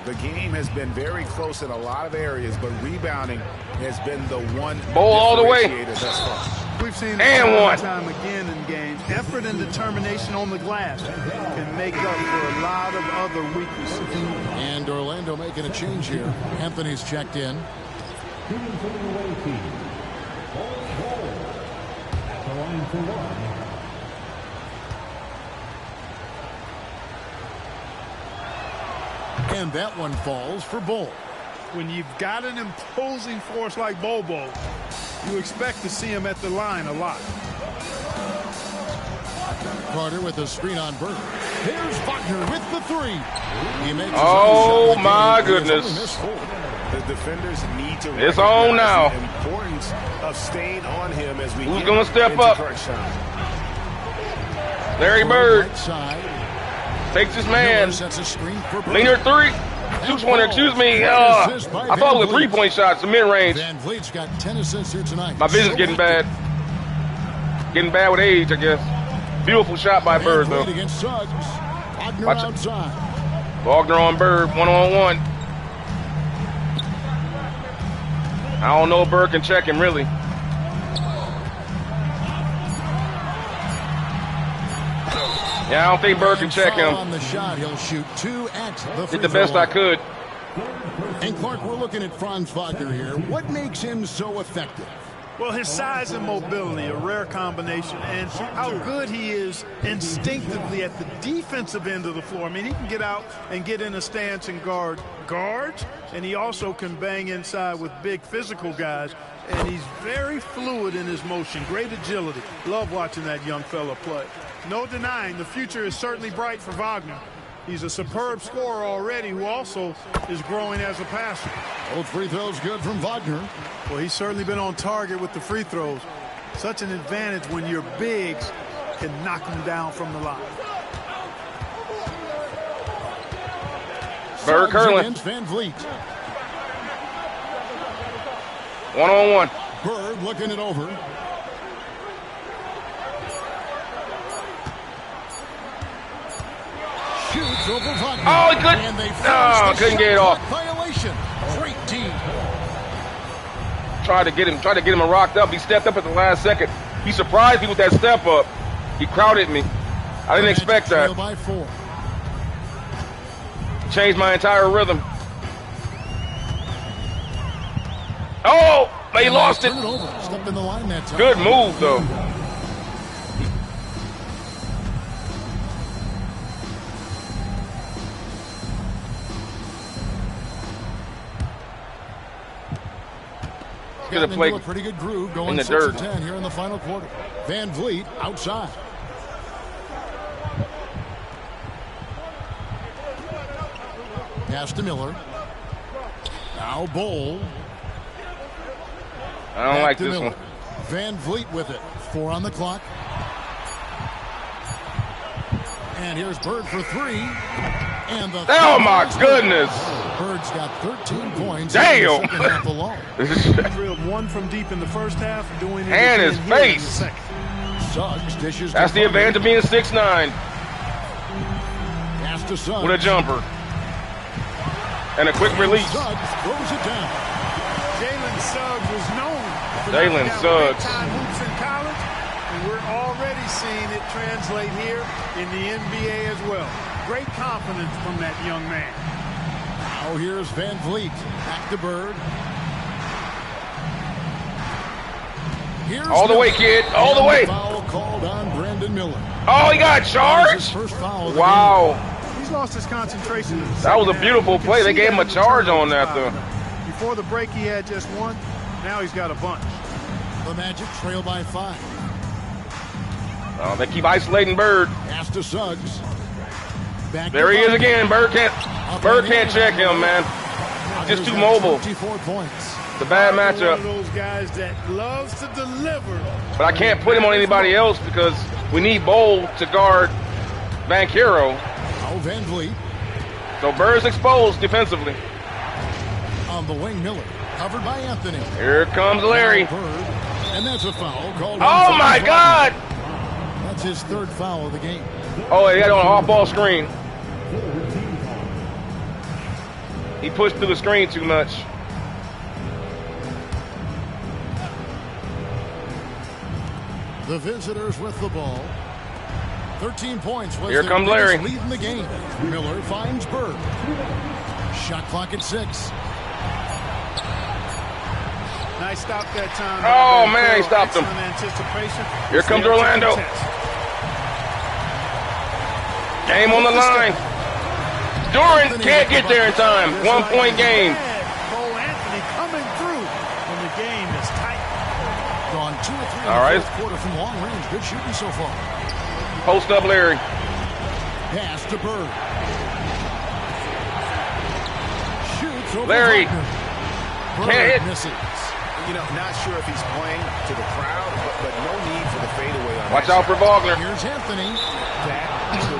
The game has been very close in a lot of areas, but rebounding has been the one Bol all the way. Thus far. We've seen it time again in games. Effort and determination on the glass can make up for a lot of other weaknesses. And Orlando making a change here. Anthony's checked in. And that one falls for Bol. When you've got an imposing force like Bol, you expect to see him at the line a lot. Carter with a screen on Bird. Here's Wagner with the 3. He makes oh my goodness. The defenders need to it's on now. The importance of staying on him as we Who's going to step up? Larry Bird. Takes his man. Leaner 3. 2-pointer, excuse me. I thought it was a 3-point shot. It's a mid-range. Van Vliet's got 10 assists here tonight. My vision's getting bad. Getting bad with age, I guess. Beautiful shot by Bird, though. Against Suggs. Wagner outside. Wagner on Bird, 1-on-1. I don't know if Bird can check him, really. Yeah, I don't think Bird can check him. On the shot, he'll shoot 2 at the Did the best I could. And Clark, we're looking at Franz Wagner here. What makes him so effective? Well, his size and mobility, a rare combination, and how good he is instinctively at the defensive end of the floor. I mean, he can get out and get in a stance and guard guards, and he also can bang inside with big physical guys, and he's very fluid in his motion, great agility. Love watching that young fella play. No denying the future is certainly bright for Wagner. He's a superb scorer already who also is growing as a passer. Both free throws good from Wagner. Well, he's certainly been on target with the free throws. Such an advantage when your bigs can knock them down from the line. Bird curling. Van Vliet. One-on-one. Bird looking it over. Shoots over Wagner. Oh, he couldn't. And they Couldn't get it off. Violation. Great D. Tried to get him rocked up. He stepped up at the last second. He surprised me with that step up. He crowded me. I didn't expect that. By 4. Changed my entire rhythm. Oh, but he lost it. Turn it over. Step in the line that time. Good move, though. Got into a pretty good groove going 6-10 here in the final quarter. Van Vliet outside. Pass to Miller. Now Bowl. I don't like this Miller. one. Van Vliet with it. 4 on the clock. And here's Bird for 3. And the oh my goodness! Bird's got 13 points. Damn! In the second half alone. Drilled one from deep in the first half, doing it and his face. Suggs dishes. That's the advantage of being 6'9". Pass to Suggs. With a jumper. And a quick release. Suggs throws it down. Jalen Suggs was known for Jalen Suggs. big-time hoops in college, and we're already seeing it translate here in the NBA as well. Great confidence from that young man. Now here's Van Vliet. Back to Bird. Here's all the Miller. way, kid. All the way. Foul called on Brandon Miller. Oh, he got charged? First foul of the wow. game. He's lost his concentration. That was a beautiful play. They gave him a charge on that, though. Before the break, he had just one. Now he's got a bunch. The Magic trail by 5. Oh, they keep isolating Bird. Pass to Suggs. Back there he is again. Bird can't check him, man. Just too mobile. 24 points. It's a bad matchup. One of those guys that loves to deliver. But I can't put him on anybody else because we need Bowl to guard Banchero. Oh, Van Vliet. So Bird's exposed defensively. On the wing, Miller. Covered by Anthony. Here comes Larry. Bird. And that's a foul called. Oh, my God. That's his 3rd foul of the game. Oh, he had on an off-ball screen. He pushed through the screen too much. The visitors with the ball. 13 points was Here their comes Larry. lead in the game. Miller finds Bird. Shot clock at 6. Nice stop that time. Oh, man, he stopped him. Anticipation. Here comes Orlando. Game on the line. Duran can't get there in time. 1-point game. Cole Anthony coming through when the game is tight. Gone 2 or 3 all right. in the 4th quarter from long range. Good shooting so far. Post up Larry. Pass to Bird. Shoots over Larry. Bird Can't hit. Misses. You know, not sure if he's playing to the crowd, but no need for the fadeaway on Watch out for Wagner. Here's Anthony.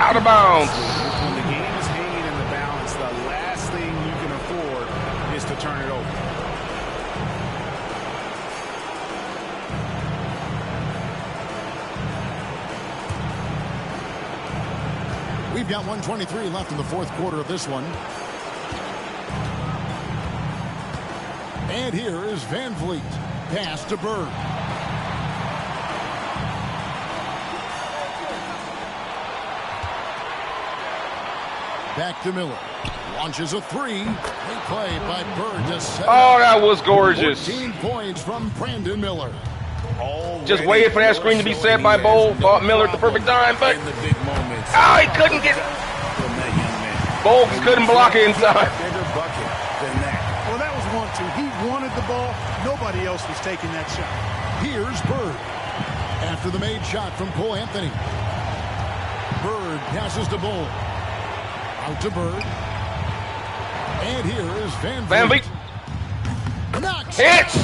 Out of bounds. When the game is hanging in the balance, the last thing you can afford is to turn it over. We've got 1:23 left in the 4th quarter of this one. And here is Van Vliet. Pass to Bird. Back to Miller. Launches a three. Great play by Bird to set Oh, that was gorgeous. 14 points from Brandon Miller. Just waited for that screen to be set by Bol. Thought Miller at the perfect time, but he couldn't get it. Bol just couldn't block it in time. Well, that was 1-2. He wanted the ball. Nobody else was taking that shot. Here's Bird. After the made shot from Cole Anthony. Bird passes to Bol. Out to Bird. And here is Van Vliet. Hits!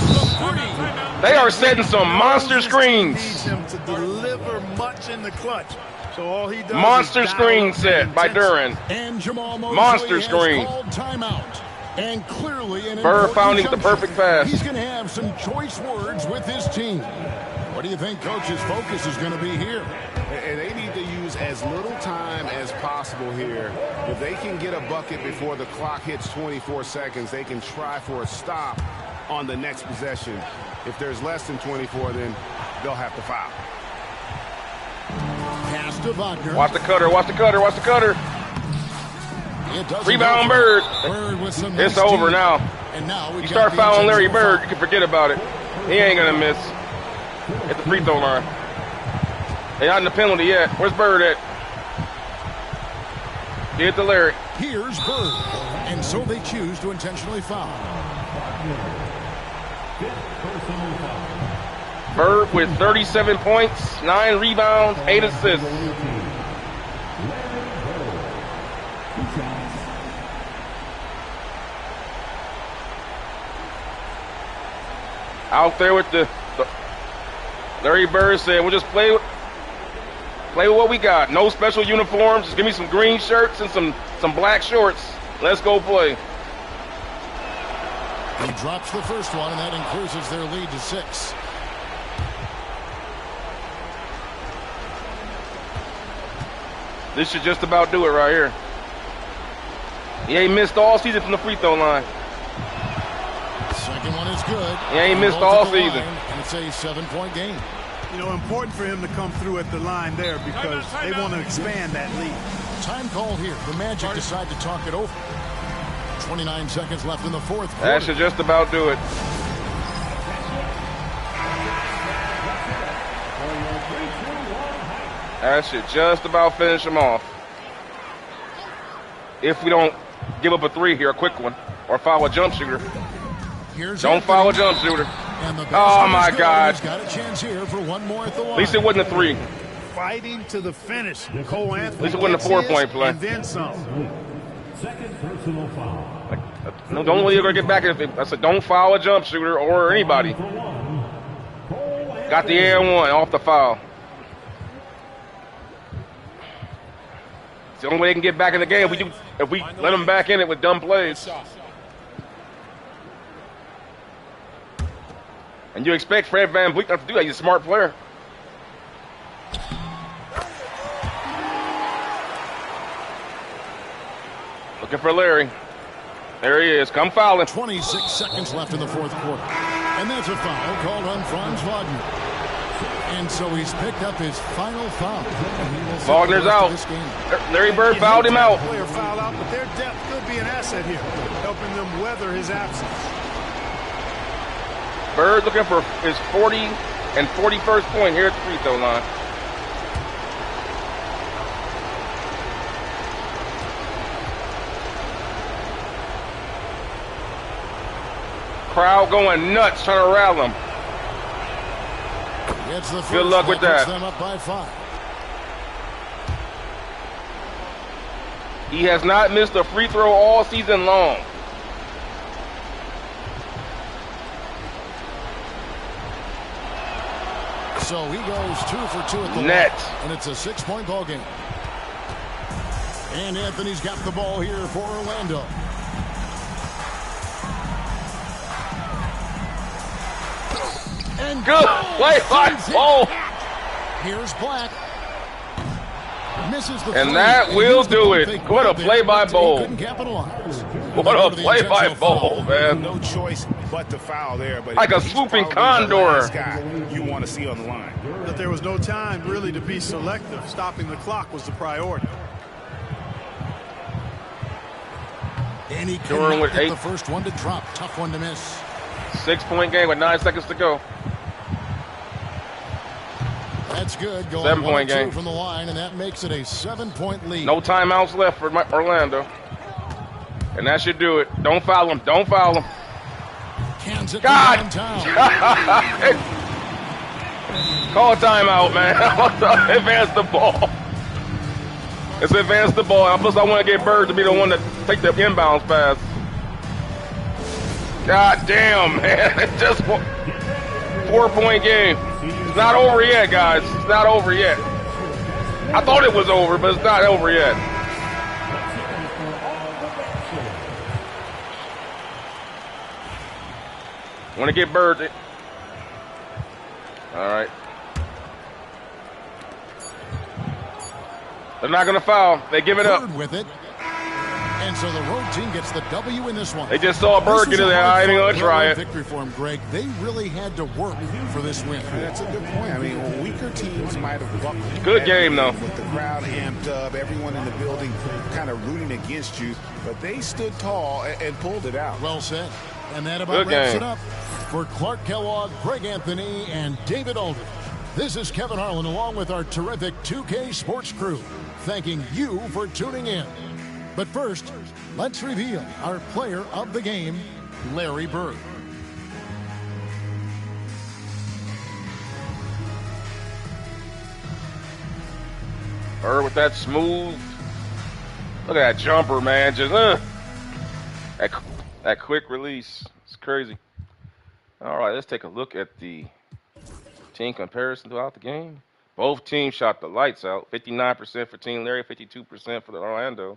They are setting some monster screens. Needs him to deliver much in the clutch. So all he does Monster screen set by Duren. And Jamal Mosley Monster has screen. called timeout. And clearly an Bird important found him the juncture. perfect pass. He's going to have some choice words with his team. What do you think Coach's focus is going to be here? And they need to use as little time as possible here. If they can get a bucket before the clock hits 24 seconds, they can try for a stop on the next possession. If there's less than 24, then they'll have to foul. Pass to Wagner. Watch the cutter, watch the cutter, watch the cutter. Rebound Bird. It's over now. And now you start fouling Larry Bird, you can forget about it. He ain't going to miss at the free throw line. They not in the penalty yet. Where's Bird at? Get it to Larry. Here's Bird. And so they choose to intentionally foul. Bird with 37 points, 9 rebounds, 8 assists. Out there with the Larry Bird said, we'll just play with what we got. No special uniforms. Just give me some green shirts and some black shorts. Let's go play. He drops the first one, and that increases their lead to 6. This should just about do it right here. He ain't missed all season from the free throw line. Second one is good. He ain't missed all season. And it's a 7-point game. You know, important for him to come through at the line there because they want to expand that lead. Time call here. The Magic decide to talk it over. 29 seconds left in the fourth quarter. That should just about do it. That should just about finish him off. If we don't give up a three here, a quick one, or foul a jump shooter. Don't foul a jump shooter. Oh my God. Got a chance here for one more at the line. At least it wasn't a three. Fighting to the finish. Cole Anthony. At least it wasn't a 4-point play. And then some. Second personal foul. No, the only way you're going to get back is I said don't foul a jump shooter or anybody. Got the air one off the foul. It's the only way they can get back in the game if we let them back in it with dumb plays. And you expect Fred VanVleet not to do that. He's a smart player. Looking for Larry. There he is. Come fouling. 26 seconds left in the fourth quarter. And that's a foul called on Franz Wagner. And so he's picked up his final foul. Wagner's out. Larry Bird fouled him out. Player foul out, but their depth could be an asset here, helping them weather his absence. Bird looking for his 40 and 41st point here at the free throw line. Crowd going nuts trying to rally him. Good luck with that. Them up by 5. He has not missed a free throw all season long. So he goes 2 for 2 at the net. line, and it's a 6-point ball game. And Anthony's got the ball here for Orlando. And good play by Bol. Here's Black. Misses the and three, that and will the do it. What a play by Bol. Couldn't capitalize. What a play by Bol, man. No choice but to foul there. But like a swooping condor. Guy you want to see on the line. But there was no time really to be selective. Stopping the clock was the priority. And he Duren cannot with get 8. the first one to drop. Tough one to miss. 6-point game with 9 seconds to go. That's good. Going 7-point 1-2 game. from the line, and that makes it a 7-point lead. No timeouts left for Orlando. And that should do it. Don't foul him. Don't foul him. Kansas God! downtown. Call a timeout, man. Advance the ball. Let's advance the ball. And plus, I want to get Bird to be the one to take the inbounds pass. God damn, man. It's just 4-point game. It's not over yet, guys. It's not over yet. I thought it was over, but it's not over yet. Want to get Bird. All right. They're not going to foul. They give it up. Bird with it. And so the road team gets the W in this one. They just saw Bird get in there. I ain't going to try it. Victory for him, Greg. They really had to work for this win. That's a good point. I mean, weaker teams might have buckled. Good game, though. With the crowd amped up, everyone in the building kind of rooting against you. But they stood tall and pulled it out. Well said. And that about wraps it up. For Clark Kellogg, Greg Anthony, and David Aldridge, this is Kevin Harlan along with our terrific 2K Sports crew, thanking you for tuning in. But first, let's reveal our player of the game, Larry Bird. Bird with that smooth. Look at that jumper, man. Just that quick release. It's crazy. All right, let's take a look at the team comparison throughout the game. Both teams shot the lights out. 59% for Team Larry, 52% for the Orlando.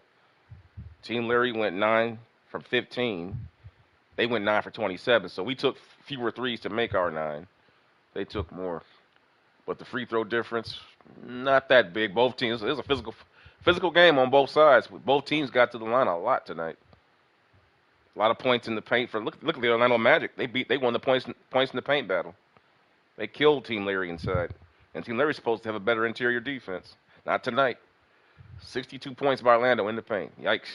Team Larry went 9 from 15. They went 9 for 27. So we took fewer threes to make our 9. They took more. But the free throw difference, not that big. Both teams, it was a physical game on both sides. Both teams got to the line a lot tonight. A lot of points in the paint. Look at the Orlando Magic. They won the points in the paint battle. They killed Team Larry inside. And Team Larry's supposed to have a better interior defense. Not tonight. 62 points by Orlando in the paint. Yikes.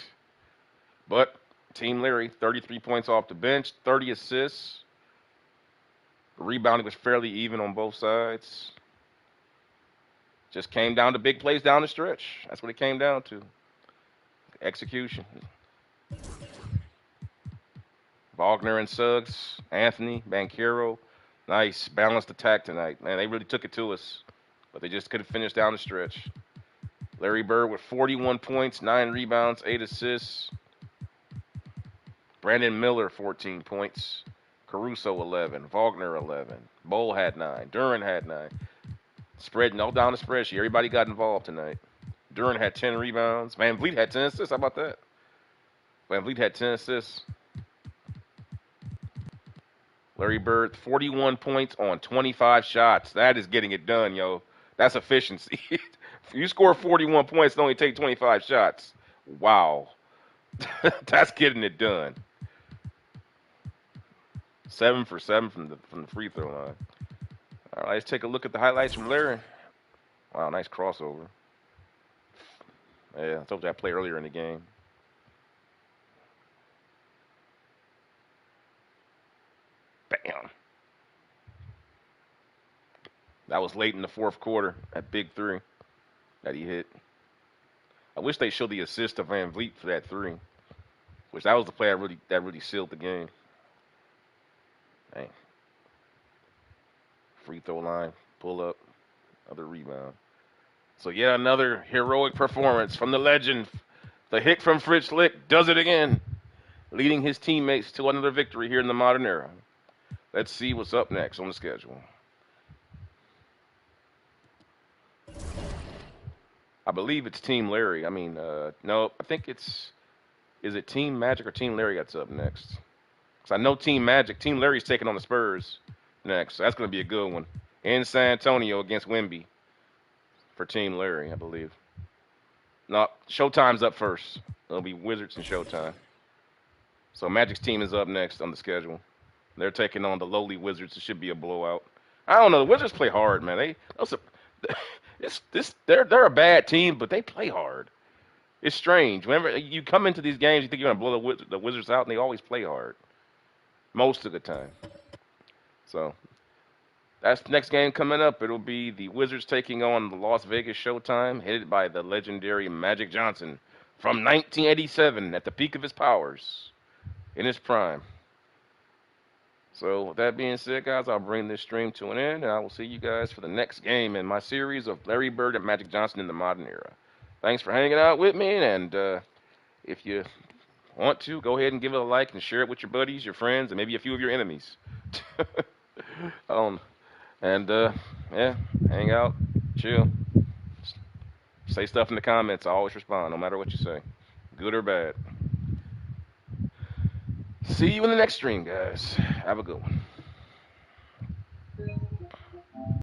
But Team Larry, 33 points off the bench, 30 assists. The rebounding was fairly even on both sides. Just came down to big plays down the stretch. That's what it came down to. Execution. Wagner and Suggs, Anthony, Banchero. Nice balanced attack tonight. Man, they really took it to us. But they just couldn't finish down the stretch. Larry Bird with 41 points, 9 rebounds, 8 assists. Brandon Miller, 14 points. Caruso, 11. Wagner, 11. Bowl had 9. Duren had 9. Spreading all down the spreadsheet. Everybody got involved tonight. Duren had 10 rebounds. Van Vliet had 10 assists. How about that? Van Vliet had 10 assists. Larry Bird, 41 points on 25 shots. That is getting it done, yo. That's efficiency. You score 41 points and only take 25 shots. Wow. That's getting it done. 7 for 7 from the free throw line. All right, let's take a look at the highlights from Larry. Wow, nice crossover. Yeah, I told you I played earlier in the game. Bam. That was late in the fourth quarter, that big 3 that he hit. I wish they showed the assist to Van Vliet for that 3, which that was the play that really sealed the game. Dang. Free throw line, pull up, another rebound. So yet another heroic performance from the legend. The Hick from Fritz Lick does it again, leading his teammates to another victory here in the modern era. Let's see what's up next on the schedule. I believe it's Team Larry. I mean, no, I think is it Team Magic or Team Larry that's up next? Because I know Team Larry's taking on the Spurs next. So that's going to be a good one. In San Antonio against Wemby for Team Larry, I believe. No, Showtime's up first. It'll be Wizards and Showtime. So Magic's team is up next on the schedule. They're taking on the lowly Wizards. It should be a blowout. I don't know. The Wizards play hard, man. They're a bad team, but they play hard. It's strange. Whenever you come into these games, you think you're going to blow the Wizards out, and they always play hard. Most of the time. So, that's the next game coming up. It'll be the Wizards taking on the Las Vegas Showtime, headed by the legendary Magic Johnson from 1987 at the peak of his powers, in his prime. So, with that being said, guys, I'll bring this stream to an end, and I will see you guys for the next game in my series of Larry Bird and Magic Johnson in the modern era. Thanks for hanging out with me, and if you want to, go ahead and give it a like and share it with your buddies, your friends, and maybe a few of your enemies. Yeah, hang out, chill, say stuff in the comments. I always respond, no matter what you say, good or bad. See you in the next stream, guys. Have a good one.